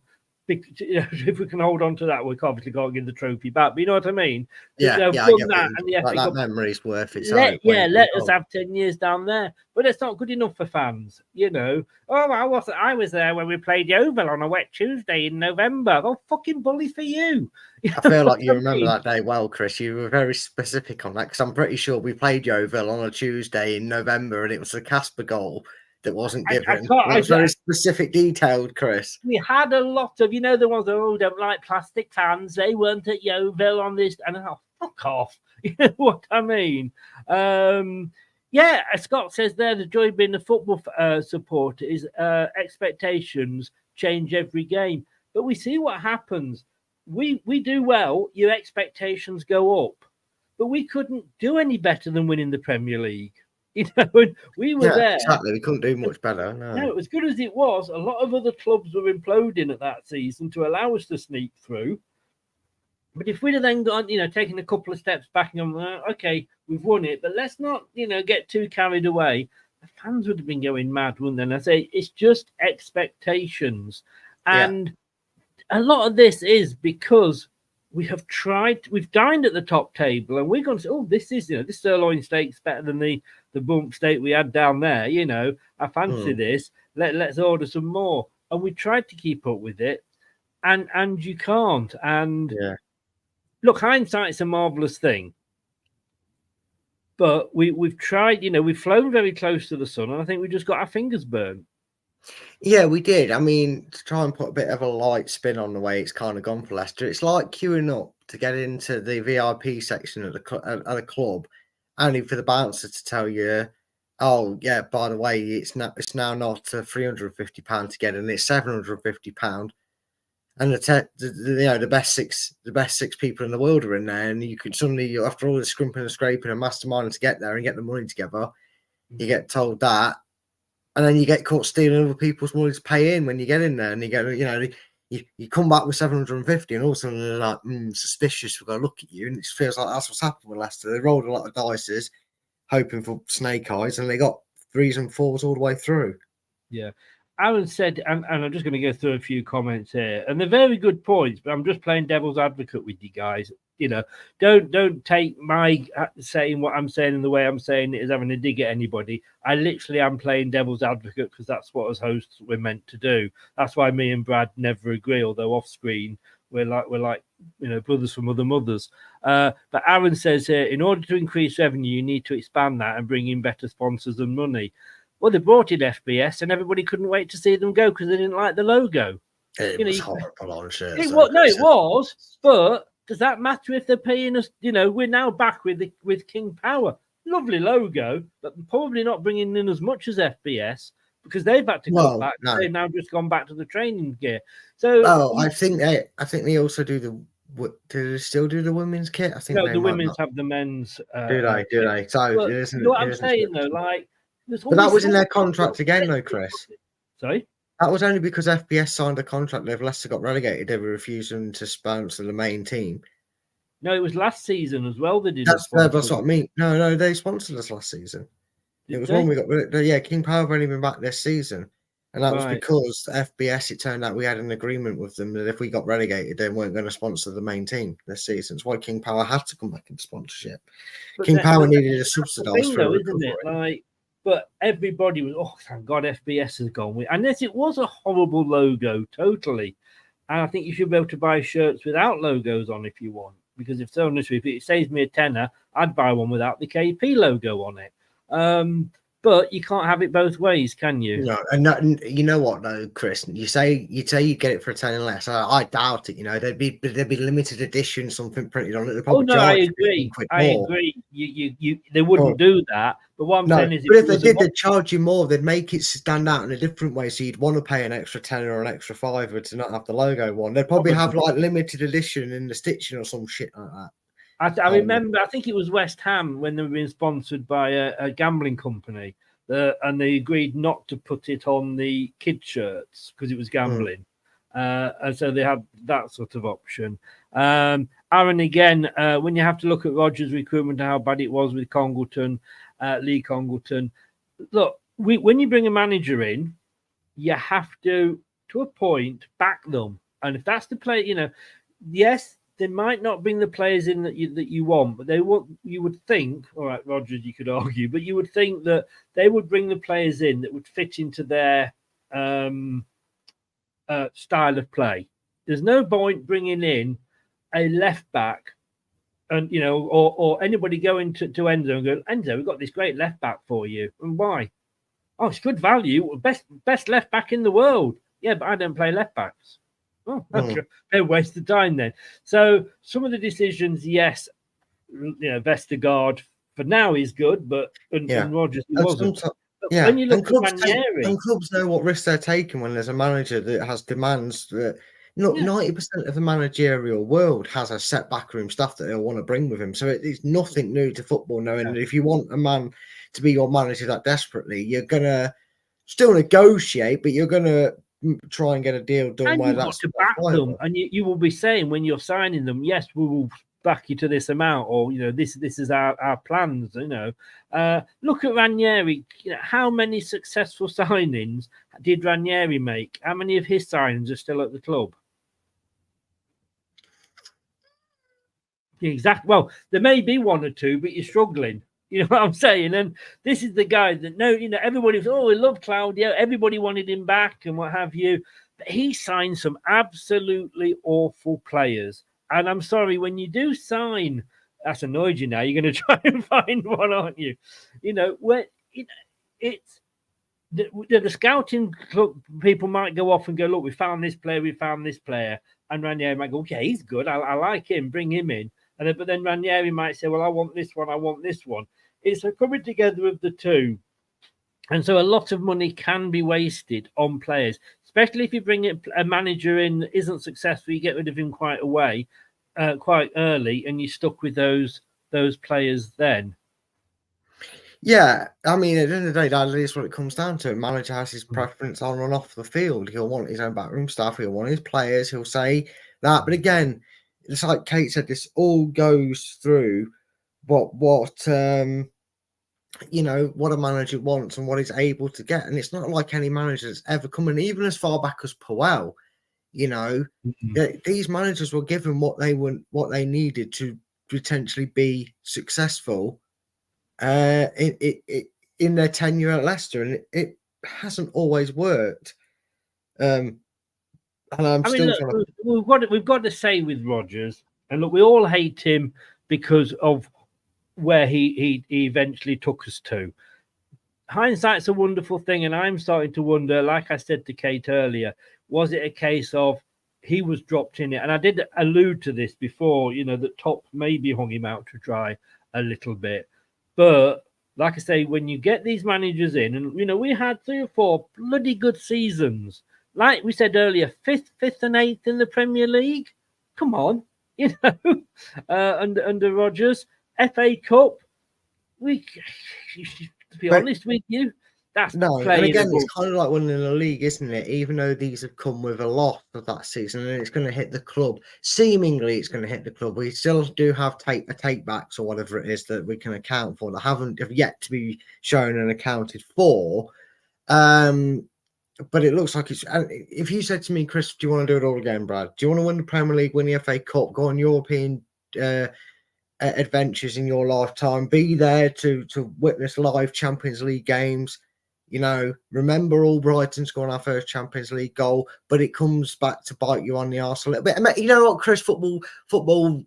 If we can hold on to that, we obviously can't give the trophy back. But you know what I mean? That memory's worth it. Let us have 10 years down there. But it's not good enough for fans, you know. Oh, I was there when we played Yeovil on a wet Tuesday in November. Oh, fucking bully for you. I feel like you remember that day well, Chris. You were very specific on that because I'm pretty sure we played Yeovil on a Tuesday in November and it was a Casper goal that wasn't given. It was very specific, detailed, Chris. We had a lot of, you know, the ones that don't like plastic fans. They weren't at Yeovil on this, and fuck off. You know what I mean? Scott says there, the joy of being a football supporter is expectations change every game. But we see what happens. We do well, your expectations go up. But we couldn't do any better than winning the Premier League. You know, when we were there. Exactly. We couldn't do much better. No, as good as it was, a lot of other clubs were imploding at that season to allow us to sneak through. But if we'd have then gone, you know, taken a couple of steps back and gone, okay, we've won it, but let's not, you know, get too carried away. The fans would have been going mad, wouldn't they? And I say it's just expectations. And a lot of this is because we've dined at the top table and we're going to say, oh, this sirloin steak's better than the bump steak we had down there. You know, I fancy this. Let's order some more. And we tried to keep up with it. And you can't. And look, hindsight's a marvelous thing. but we've tried. We've flown very close to the sun, and I think we just got our fingers burnt. Yeah, we did. I mean, to try and put a bit of a light spin on the way it's kind of gone for Leicester, it's like queuing up to get into the VIP section at a club, only for the bouncer to tell you, "Oh, yeah, by the way, it's now not £350 to get in; it's £750." And the best six people in the world are in there, and you could suddenly, after all the scrimping and scraping and masterminding to get there and get the money together, you get told that. And then you get caught stealing other people's money to pay in when you get in there, and you get, you come back with 750, and all of a sudden they're like, suspicious. We've got to look at you, and it feels like that's what's happened with Leicester. They rolled a lot of dices, hoping for snake eyes, and they got 3s and 4s all the way through. Yeah, Aaron said, and I'm just going to go through a few comments here, and they're very good points, but I'm just playing devil's advocate with you guys. Don't take my saying what I'm saying and the way I'm saying it as having a dig at anybody. I literally am playing devil's advocate because that's what as hosts we're meant to do. That's why me and Brad never agree, although off screen we're like brothers from other mothers. But Aaron says here, in order to increase revenue, you need to expand that and bring in better sponsors and money. Well, they brought in FBS, and everybody couldn't wait to see them go because they didn't like the logo. It was horrible on shirts. It was, but does that matter if they're paying us? We're now back with King Power. Lovely logo, but probably not bringing in as much as FBS because they've had to cut back. No. They've now just gone back to the training gear. So, I think they also do the. Do they still do the women's kit? I think no, the women's have the men's. Do they? So what I'm saying though, but that was in their contract again, though, Chris. Sorry. That was only because FBS signed a contract. If Leicester got relegated, they were refusing to sponsor the main team. No, it was last season as well. They did. That's what I mean. No, they sponsored us last season. It was when we got. Yeah, King Power have only been back this season, and that was because FBS. It turned out we had an agreement with them that if we got relegated, they weren't going to sponsor the main team this season. That's why King Power had to come back into sponsorship. King Power needed a subsidised for isn't it? But everybody was, thank God FBS has gone with. And yes, it was a horrible logo, totally. And I think you should be able to buy shirts without logos on if you want. Because if it saves me a tenner, I'd buy one without the KP logo on it. But you can't have it both ways, can you? No, and you know what though, Chris? You say you get it for a tenner less. I doubt it. There'd be limited edition, something printed on it. I agree. They wouldn't do that. But what I'm saying is, but if they did, they'd charge you more. They'd make it stand out in a different way, so you'd want to pay an extra tenner or an extra £5 to not have the logo one. They'd probably have like limited edition in the stitching or some shit like that. I remember, I think it was West Ham when they were being sponsored by a gambling company, and they agreed not to put it on the kid shirts because it was gambling. And so they had that sort of option. Aaron, again, when you have to look at Rogers' recruitment and how bad it was with Congleton, Lee Congleton, look, when you bring a manager in, you have to a point, back them. And if that's the play, yes, they might not bring the players in that you want, but you would think, all right, Rogers, you could argue, but you would think that they would bring the players in that would fit into their style of play. There's no point bringing in a left back and, or anybody going to Enzo and go, Enzo, we've got this great left back for you. And why? Oh, it's good value. Best left back in the world. Yeah, but I don't play left backs. Oh, that's a waste of time then. So some of the decisions, yes, Vestergaard for now is good, but and Rogers wasn't. When you look at Ranieri, and clubs know what risks they're taking when there's a manager that has demands that 90% of the managerial world has a set backroom staff that they'll want to bring with him. So it's nothing new to football, knowing that if you want a man to be your manager that desperately, you're gonna still negotiate, but you're gonna try and get a deal done. And you've got to back them, and you will be saying when you're signing them, yes, we will back you to this amount, or this is our plans. Look at Ranieri. How many successful signings did Ranieri make? How many of his signings are still at the club? Exactly. Well, there may be one or two, but you're struggling. You know what I'm saying? And this is the guy that everybody was, we love Claudio. Everybody wanted him back and what have you. But he signed some absolutely awful players. And I'm sorry, when you do sign that's annoyed you now. You're going to try and find one, aren't you? You know, where it's the scouting club people might go off and go, look, we found this player, and Ranieri might go, okay, he's good, I like him, bring him in. And then, but then Ranieri might say, well, I want this one. It's a coming together of the two. And so a lot of money can be wasted on players, especially if you bring a manager in that isn't successful, you get rid of him quite early, and you're stuck with those players then. Yeah, I mean, at the end of the day, that is what it comes down to. A manager has his preference on and off the field. He'll want his own backroom staff. He'll want his players. He'll say that. But again, it's like Kate said, this all goes through what you know, what a manager wants and what he's able to get. And it's not like any manager that's ever come in, even as far back as Powell, you know, these managers were given what they needed to potentially be successful in their tenure at Leicester, and it hasn't always worked. And we've got to say with Rodgers, and look, we all hate him because of where he eventually took us to. Hindsight's a wonderful thing, and I'm starting to wonder, like I said to Kate earlier, was it a case of he was dropped in it? And I did allude to this before, you know, that Top maybe hung him out to dry a little bit. But like I say, when you get these managers in, and you know, we had 3 or 4 bloody good seasons. Like we said earlier, fifth and 8th in the Premier League. Come on, you know, under Rodgers, FA Cup. To be honest with you, that's no. And again, it's kind of like winning a league, isn't it? Even though these have come with a lot of that season, and it's going to hit the club. Seemingly, it's going to hit the club. We still do have take backs or whatever it is that we can account for that have yet to be shown and accounted for. But it looks like it's. If you said to me, Chris, do you want to do it all again, Brad? Do you want to win the Premier League, win the FA Cup, go on European adventures in your lifetime, be there to witness live Champions League games? You know, remember Albrighton scoring our first Champions League goal, but it comes back to bite you on the arse a little bit. You know what, Chris? Football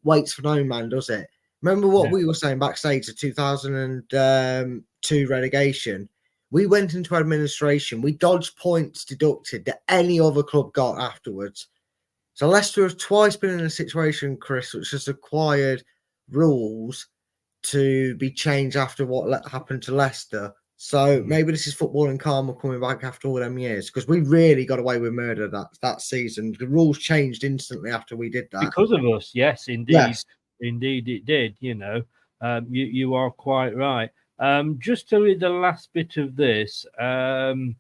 waits for no man, does it? Remember what we were saying backstage of 2002 relegation? We went into administration. We dodged points deducted that any other club got afterwards. So Leicester have twice been in a situation, Chris, which has required rules to be changed after what happened to Leicester. So maybe this is football and karma coming back after all them years, because we really got away with murder that season. The rules changed instantly after we did that. Because of us, yes, indeed. Yes. Indeed it did, you know. You are quite right. Just to read the last bit of this, here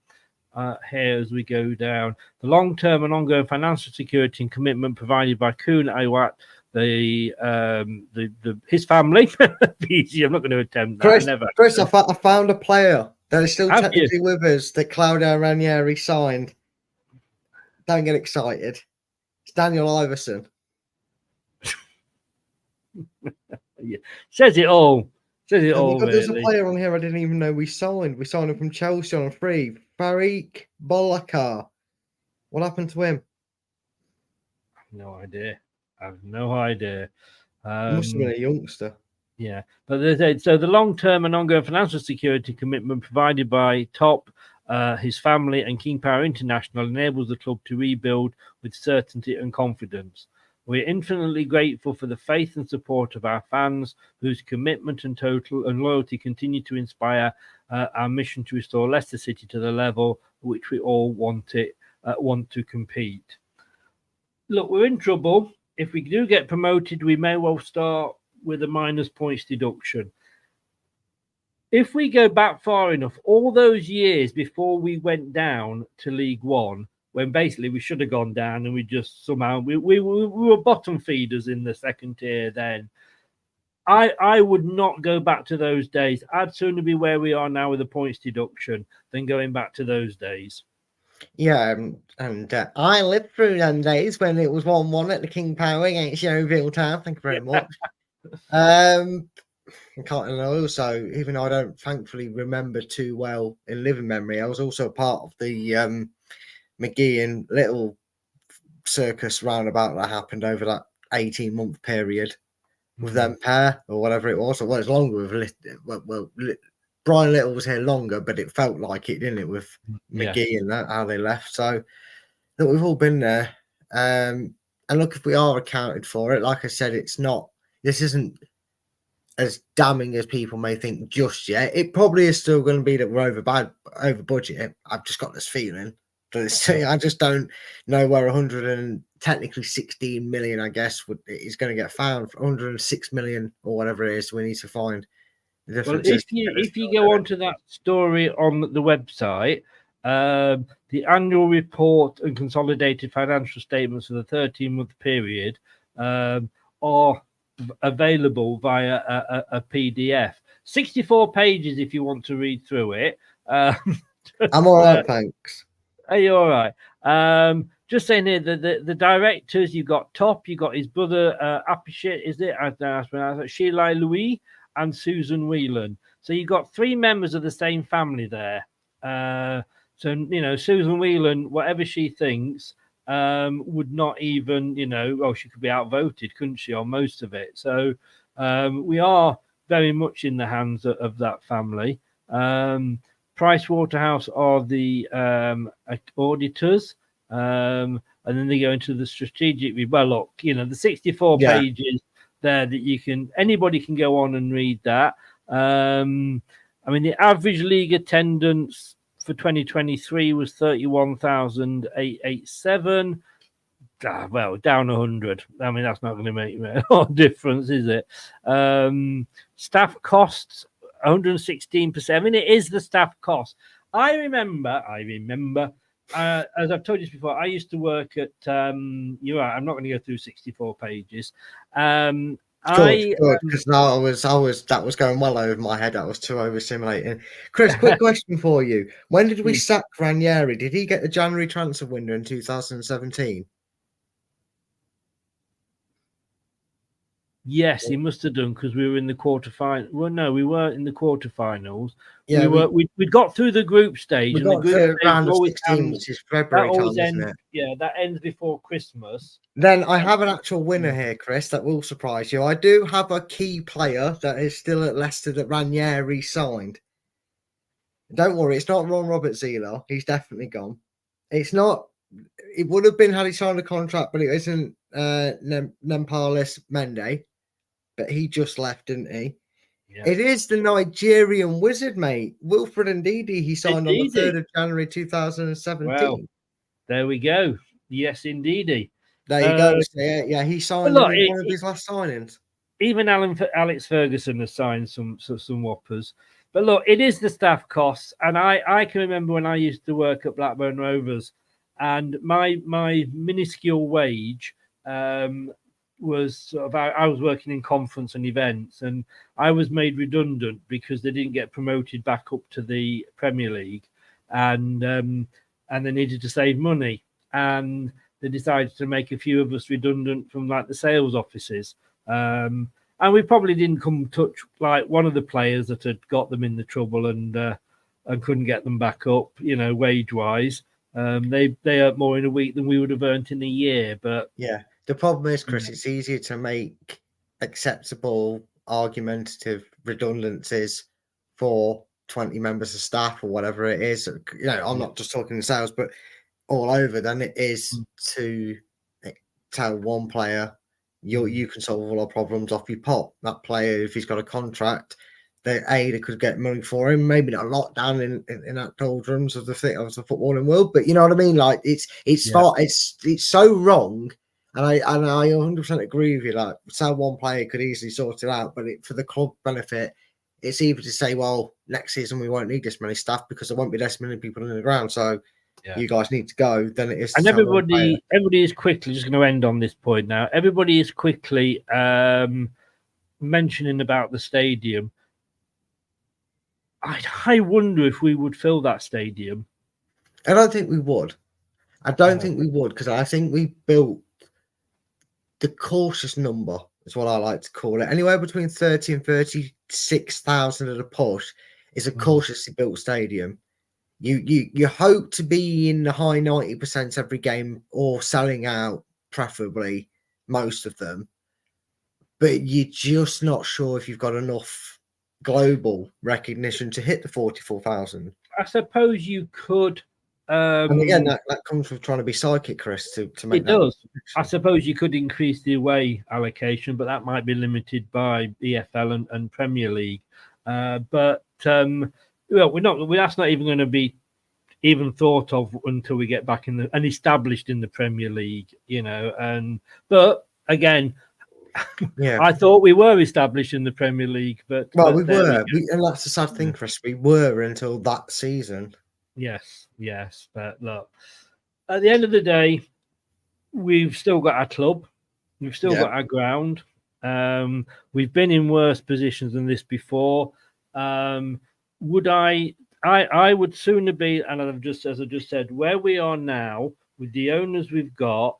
as we go down. The long-term and ongoing financial security and commitment provided by Kun Awat, his family. Easy. I'm not going to attempt that. Chris, I found a player that is still technically with us that Claudio Ranieri signed. Don't get excited. It's Daniel Iverson. Yeah. Says it all. There's a player on here I didn't even know we signed. We signed him from Chelsea on a free. Freepik Bolakar. What happened to him? No idea. I have no idea. Must have been a youngster. Yeah, but so the long-term and ongoing financial security commitment provided by Top, his family, and King Power International enables the club to rebuild with certainty and confidence. We're infinitely grateful for the faith and support of our fans, whose commitment and total and loyalty continue to inspire our mission to restore Leicester City to the level which we all want to compete. Look, we're in trouble. If we do get promoted, we may well start with a minus points deduction. If we go back far enough, all those years before we went down to League One, when basically we should have gone down and we just somehow we were bottom feeders in the second tier then. I would not go back to those days. I'd sooner be where we are now with a points deduction than going back to those days. Yeah, and I lived through them days when it was 1-1 at the King Power against Yeovil Town. Thank you very much. I can't know. So even though I don't thankfully remember too well in living memory, I was also part of the McGee and Little circus roundabout that happened over that 18-month period. with them pair or whatever it was. Or well, it's longer with Brian Little was here longer, but it felt like it, didn't it, with McGee and that, how they left. So look, we've all been there. And look, if we are accounted for it, like I said, this isn't as damning as people may think just yet. It probably is still going to be that we're over budget. I've just got this feeling. But I just don't know where 16 million, I guess, is going to get found. 106 million or whatever it is, we need to find. Well, if you go onto that story on the website, the annual report and consolidated financial statements for the 13-month period are available via a PDF. 64 pages if you want to read through it. I'm all right, thanks. Are you all right? Just saying here, the directors, you've got Top, you've got his brother, Apichet, is it? Sheila Louis and Susan Whelan. So you've got 3 members of the same family there. So, Susan Whelan, whatever she thinks, would not even, she could be outvoted, couldn't she, on most of it. So we are very much in the hands of that family. Price Waterhouse are the auditors, and then they go into the strategic review. Well, look, the 64 pages there that anybody can go on and read that. The average league attendance for 2023 was 31,887. Well, down 100. That's not going to make a lot of difference, is it? Staff costs 116%. It is the staff cost. I remember, as I've told you before, I used to work at, you're right, I'm not going to go through 64 pages. Good, because that was going well over my head. That was too over simulating. Chris, quick question for you. When did we sack Ranieri? Did he get the January transfer window in 2017? Yes, he must have done, because we were in the quarterfinals. Well, no, we weren't in the quarterfinals. Yeah, we got through the group stage. We got to round of 16, which is February time, isn't it? Yeah, that ends before Christmas. Then I have an actual winner here, Chris, that will surprise you. I do have a key player that is still at Leicester that Ranieri signed. Don't worry, it's not Ron Robert Zieler. He's definitely gone. It's not. It would have been had he signed a contract, but it isn't Nempalis Mende. But he just left, didn't he? Yeah. It is the Nigerian wizard, mate. Wilfred Ndidi. He signed on the 3rd of January 2017. Well, there we go. Yes, indeedy. There you go. Yeah, he signed one of his last signings. Even Alex Ferguson has signed some whoppers. But look, it is the staff costs. And I can remember when I used to work at Blackburn Rovers, and my minuscule wage was sort of, I was working in conference and events, and I was made redundant because they didn't get promoted back up to the Premier League, and they needed to save money, and they decided to make a few of us redundant from like the sales offices, and we probably didn't come touch like one of the players that had got them in the trouble and couldn't get them back up, wage wise. They earned more in a week than we would have earned in a year, but yeah. The problem is, Chris, it's easier to make acceptable, argumentative redundancies for 20 members of staff or whatever it is. I'm not just talking sales, but all over, than it is to tell one player, you can solve all our problems off your pot. That player, if he's got a contract, they could get money for him. Maybe not a lot down in that doldrums of the footballing world, but you know what I mean. Like it's so wrong. And I 100% agree with you. Like, so one player could easily sort it out, but for the club benefit, it's easy to say, well, next season we won't need this many staff because there won't be this many people in the ground. So you guys need to go. Then it is. And everybody is quickly just going to end on this point now. Everybody is quickly mentioning about the stadium. I wonder if we would fill that stadium. I don't think we would. I don't think we would, because I think we built the cautious number, is what I like to call it. Anywhere between 30 and 36,000 at a push is a cautiously built stadium. You hope to be in the high 90% every game, or selling out, preferably most of them. but you're just not sure if you've got enough global recognition to hit the 44,000. I suppose you could. And again, that comes from trying to be psychic, Chris, to make It that does. prediction. I suppose you could increase the away allocation, but that might be limited by EFL and Premier League. But well, that's not even going to be even thought of until we get back and established in the Premier League, you know. But again, Yeah, I thought we were established in the Premier League, but we were, and that's the sad thing, Chris. We were until that season. Yes. But look, at the end of the day, we've still got our club, we've still got our ground. We've been in worse positions than this before. Would I would sooner be, and as I just said, where we are now with the owners we've got,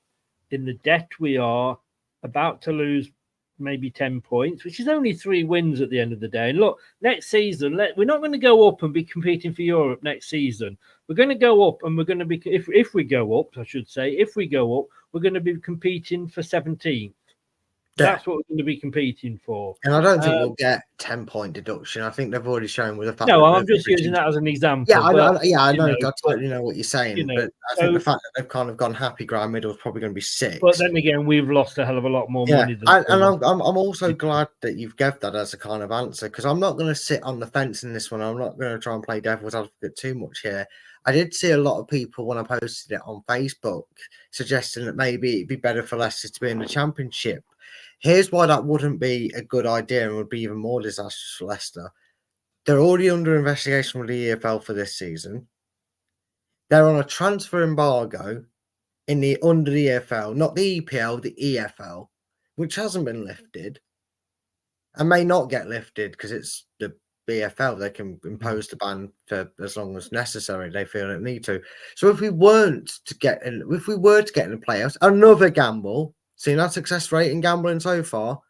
in the debt we are, about to lose maybe 10 points, which is only 3 wins at the end of the day. And look, next season, we're not going to go up and be competing for Europe next season. We're going to go up, and we're going to be, if we go up, I should say, if we go up, we're going to be competing for 17th. That's what we're going to be competing for. And I don't think we'll get 10-point deduction. I think they've already shown with the fact. No, I'm just using that as an example. Yeah, I know. I totally know what you're saying. But I think the fact that they've kind of gone happy ground middle is probably going to be 6. But then again, we've lost a hell of a lot more money. And I'm also glad that you've given that as a kind of answer, because I'm not going to sit on the fence in this one. I'm not going to try and play devil's advocate too much here. I did see a lot of people when I posted it on Facebook suggesting that maybe it'd be better for Leicester to be in the Championship. Here's why that wouldn't be a good idea and would be even more disastrous for Leicester. They're already under investigation with the EFL for this season. They're on a transfer embargo under the EFL, not the EPL, the EFL, which hasn't been lifted and may not get lifted because it's the BFL. They can impose the ban for as long as necessary. They feel they need to. So if we were to get in the playoffs, another gamble. Seeing our success rate in gambling so far,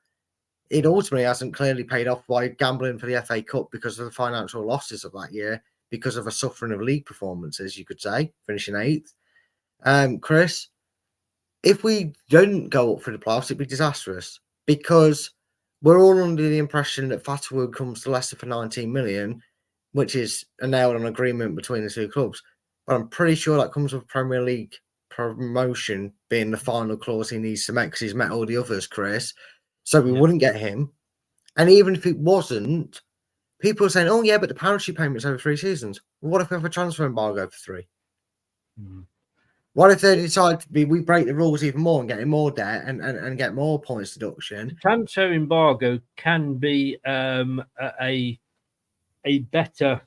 it ultimately hasn't clearly paid off by gambling for the FA Cup because of the financial losses of that year, because of a suffering of league performances, you could say, finishing 8th. Chris, if we don't go up for the playoffs, it'd be disastrous, because we're all under the impression that Fatahwood comes to Leicester for 19 million, which is a nailed-on agreement between the two clubs. But I'm pretty sure that comes with Premier League promotion being the final clause he needs to make, because he's met all the others, Chris. So we wouldn't get him. And even if it wasn't, people are saying, oh yeah, but the parachute payment's over 3 seasons. Well, what if we have a transfer embargo for 3? What if they decide we break the rules even more and get in more debt and get more points deduction? The transfer embargo can be a better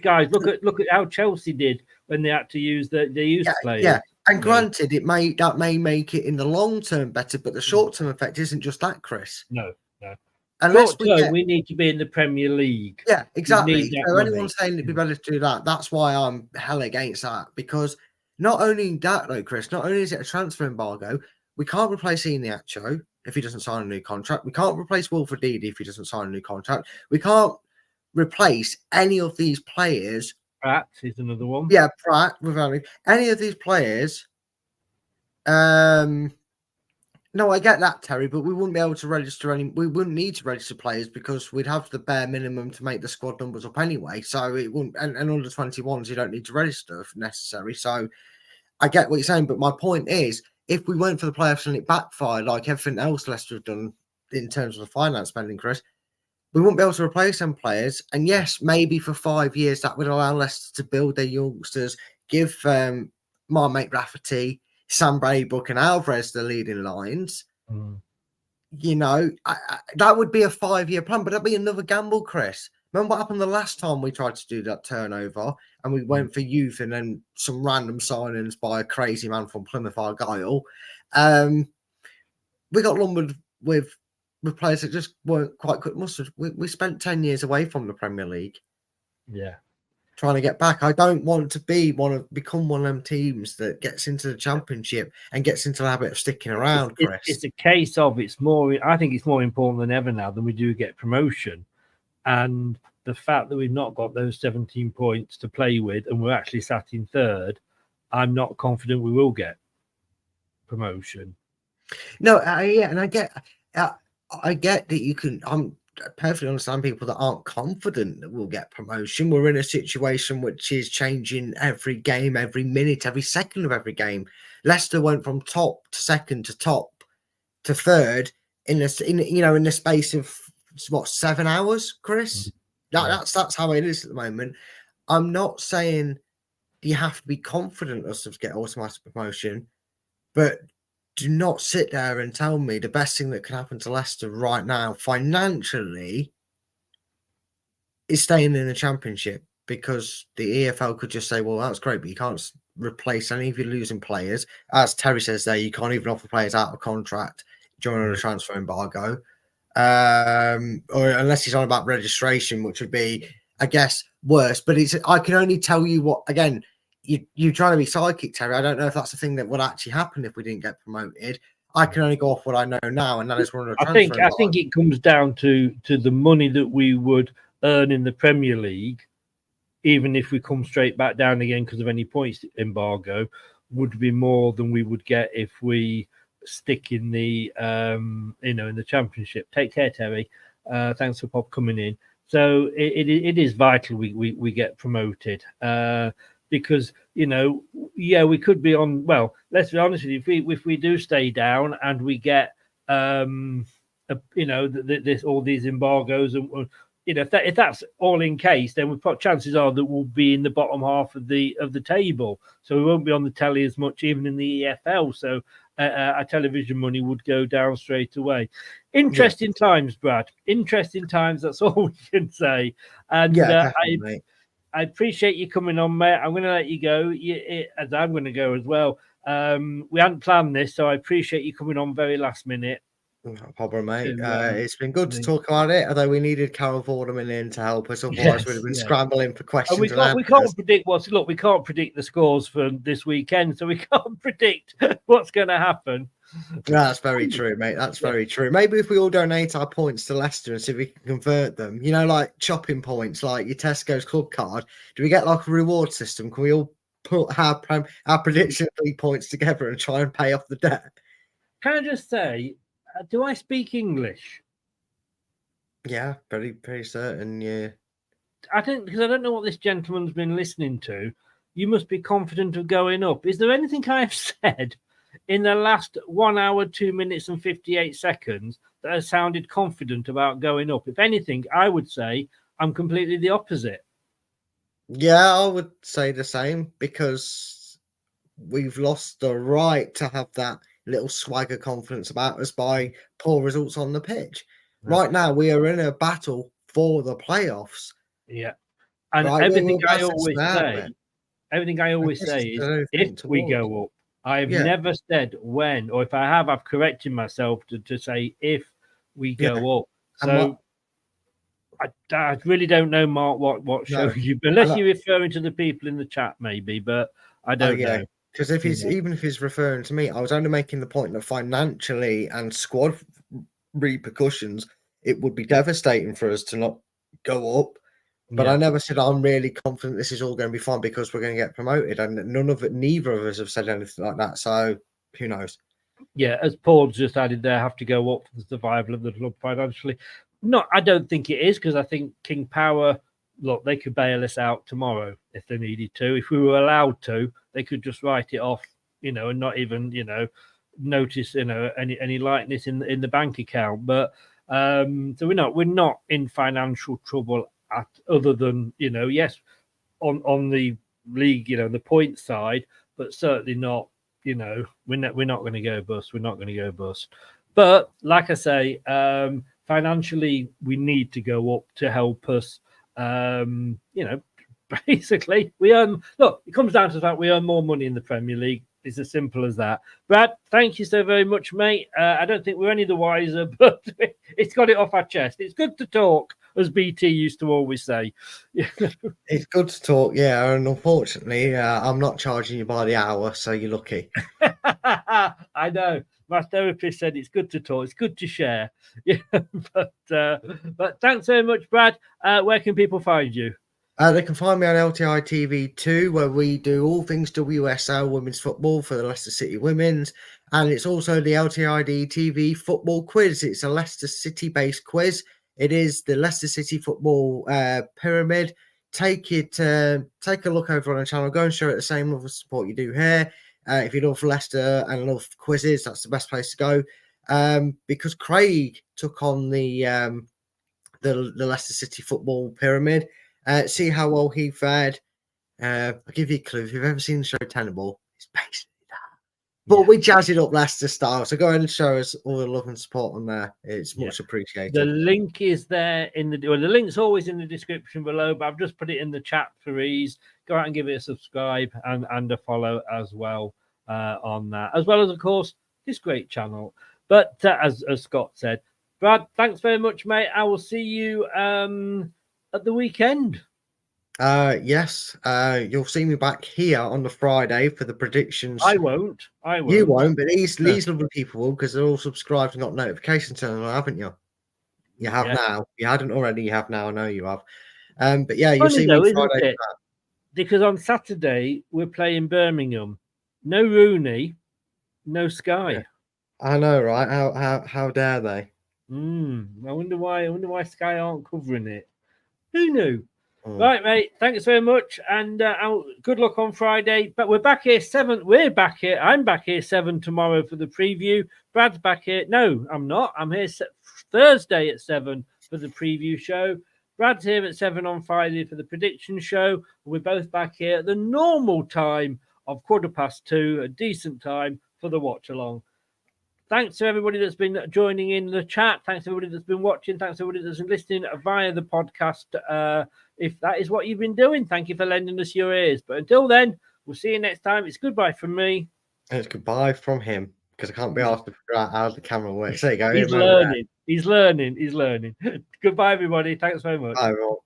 guys, look at how Chelsea did when they had to use the youth players. Yeah, and granted, that may make it in the long term better, but the short term effect isn't just that, Chris. No. Unless we need to be in the Premier League. Yeah, exactly. So anyone saying it'd be better to do that, that's why I'm hell against that. Because not only that, though, Chris, not only is it a transfer embargo, we can't replace Iheanacho if he doesn't sign a new contract. We can't replace Wilfred Ndidi if he doesn't sign a new contract. We can't replace any of these players. Pratt is another one. Yeah, Pratt. Any of these players. No, I get that, Terry, but we wouldn't be able to register we wouldn't need to register players because we'd have the bare minimum to make the squad numbers up anyway. So it wouldn't, and under 21s, you don't need to register if necessary. So I get what you're saying, but my point is, if we went for the playoffs and it backfired like everything else Leicester have done in terms of the finance spending, Chris, we wouldn't be able to replace them players. And yes, maybe for 5 years that would allow Leicester to build their youngsters, give my mate Rafferty, Sam Braybrooke and Alvarez the leading lines. You know, that would be a 5-year plan, but that'd be another gamble, Chris. Remember what happened the last time we tried to do that turnover and we went for youth and then some random signings by a crazy man from Plymouth Argyle? We got lumbered with players that just weren't quite cut mustard. We spent 10 years away from the Premier League. Yeah. Trying to get back. I don't want to become one of them teams that gets into the Championship and gets into the habit of sticking around, Chris. It's a case of I think it's more important than ever now than we do get promotion. And the fact that we've not got those 17 points to play with and we're actually sat in 3rd, I'm not confident we will get promotion. No, yeah, and I get that you can. I'm perfectly understand people that aren't confident that we'll get promotion. We're in a situation which is changing every game, every minute, every second of every game. Leicester went from top to second to top to third in the space of what, 7 hours, Chris. That's how it is at the moment. I'm not saying you have to be confident us to get automatic promotion, but do not sit there and tell me the best thing that can happen to Leicester right now financially is staying in the Championship, because the EFL could just say, well, that's great, but you can't replace any of your losing players. As Terry says there, you can't even offer players out of contract during a transfer embargo, or unless he's on about registration, which would be, I guess, worse. But I can only tell you what, again, you're trying to be psychic, Terry. I don't know if that's the thing that would actually happen if we didn't get promoted. I can only go off what I know now, and that is one of the transfer. I think it comes down to the money that we would earn in the Premier League, even if we come straight back down again because of any points embargo, would be more than we would get if we stick in the in the Championship. Take care, Terry. Thanks for Pop coming in. So it is vital we get promoted. Because we could be on. Well, let's be honest with you. If we do stay down and we get this all these embargoes, and if that's all in case, then we've got chances are that we'll be in the bottom half of the table. So we won't be on the telly as much, even in the EFL. So our television money would go down straight away. Interesting times, Brad. Interesting times. That's all we can say. And definitely. I appreciate you coming on, mate. I'm going to let you go, as I'm going to go as well. We hadn't planned this, so I appreciate you coming on very last minute. No problem, mate. It's been good to talk about it, although we needed Carol Vorderman in to help us. Otherwise, we'd have been scrambling for questions. We can't predict we can't predict the scores for this weekend, so we can't predict what's going to happen. That's very true, mate. That's very true. Maybe if we all donate our points to Leicester and see if we can convert them, like chopping points, like your Tesco's club card. Do we get like a reward system? Can we all put our prediction 3 points together and try and pay off the debt? Can I just say, do I speak English? Yeah, pretty certain. Yeah. Because I don't know what this gentleman's been listening to. You must be confident of going up. Is there anything I've said in the last 1 hour, 2 minutes and 58 seconds that has sounded confident about going up? If anything, I would say I'm completely the opposite. Yeah, I would say the same, because we've lost the right to have that little swagger confidence about us by poor results on the pitch. Right now, we are in a battle for the playoffs. Yeah. And everything I always say is if we go up. I've never said when, or if I have, I've corrected myself to say if we go up. So I really don't know, Mark, what show you, unless you're referring to the people in the chat, maybe, but I don't know. Because even if he's referring to me, I was only making the point that financially and squad repercussions, it would be devastating for us to not go up. But I never said I'm really confident this is all going to be fine because we're going to get promoted, and neither of us have said anything like that. So who knows? Yeah, as Paul's just added, there have to go up for the survival of the club financially. No, I don't think it is, because I think King Power, look, they could bail us out tomorrow if they needed to. If we were allowed to, they could just write it off, and not even, notice, any lightness in the bank account. But so we're not in financial trouble other than, yes, on the league, the point side, but certainly not, we're not going to go bust. We're not going to go bust. But like I say, financially, we need to go up to help us. Basically, we earn. Look, it comes down to the fact we earn more money in the Premier League. It's as simple as that. Brad, thank you so very much, mate. I don't think we're any the wiser, but it's got it off our chest. It's good to talk, as BT used to always say. It's good to talk, yeah. And unfortunately, I'm not charging you by the hour, so you're lucky. I know. My therapist said it's good to talk. It's good to share. Yeah, but thanks very much, Brad. Where can people find you? They can find me on LTiDtv 2, where we do all things WSL women's football for the Leicester City Women's. And it's also the LTiDtv football quiz. It's a Leicester City based quiz. It is the Leicester City football pyramid. Take a look over on the channel. Go and show it the same level of support you do here. If you love Leicester and love quizzes, that's the best place to go. Because Craig took on the Leicester City football pyramid. See how well he fared. I'll give you a clue. If you've ever seen the show Tenable, it's basically that. But we jazz it up Leicester style. So go ahead and show us all the love and support on there. It's much appreciated. The link is there the link's always in the description below, but I've just put it in the chat for ease. Go out and give it a subscribe and a follow as well on that, as well as, of course, this great channel. But as Scott said, Brad, thanks very much, mate. I will see you at the weekend. Yes, you'll see me back here on the Friday for the predictions. I won't. You won't, but these lovely people will, because they're all subscribed and got notifications turned on, haven't you? You have now. You hadn't already. You have now. I know you have. But yeah, you'll see me Friday. Because on Saturday we're playing Birmingham. No Rooney, no Sky. Yeah. I know, right? How dare they? I wonder why Sky aren't covering it. Who knew? Right, mate. Thanks very much, and good luck on Friday. But we're back here 7. We're back here. I'm back here 7 tomorrow for the preview. Brad's back here. No, I'm not. I'm here Thursday at 7 for the preview show. Brad's here at 7 on Friday for the prediction show. We're both back here at the normal time of 2:15, a decent time for the watch along. Thanks to everybody that's been joining in the chat. Thanks to everybody that's been watching. Thanks to everybody that's been listening via the podcast. If that is what you've been doing, thank you for lending us your ears. But until then, we'll see you next time. It's goodbye from me. And it's goodbye from him, because I can't be asked to figure out how the camera works. There you go. He's learning. He's learning. Goodbye, everybody. Thanks very much. Bye, Rob.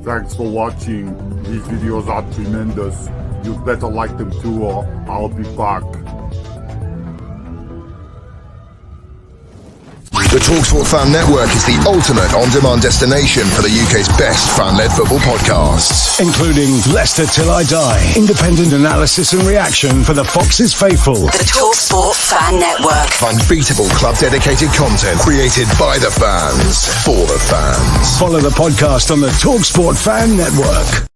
Thanks for watching. These videos are tremendous. You'd better like them too, or I'll be back. The TalkSport Fan Network is the ultimate on-demand destination for the UK's best fan-led football podcasts, including Leicester Till I Die, independent analysis and reaction for the Foxes faithful. The TalkSport Fan Network. Unbeatable club-dedicated content created by the fans, for the fans. Follow the podcast on the TalkSport Fan Network.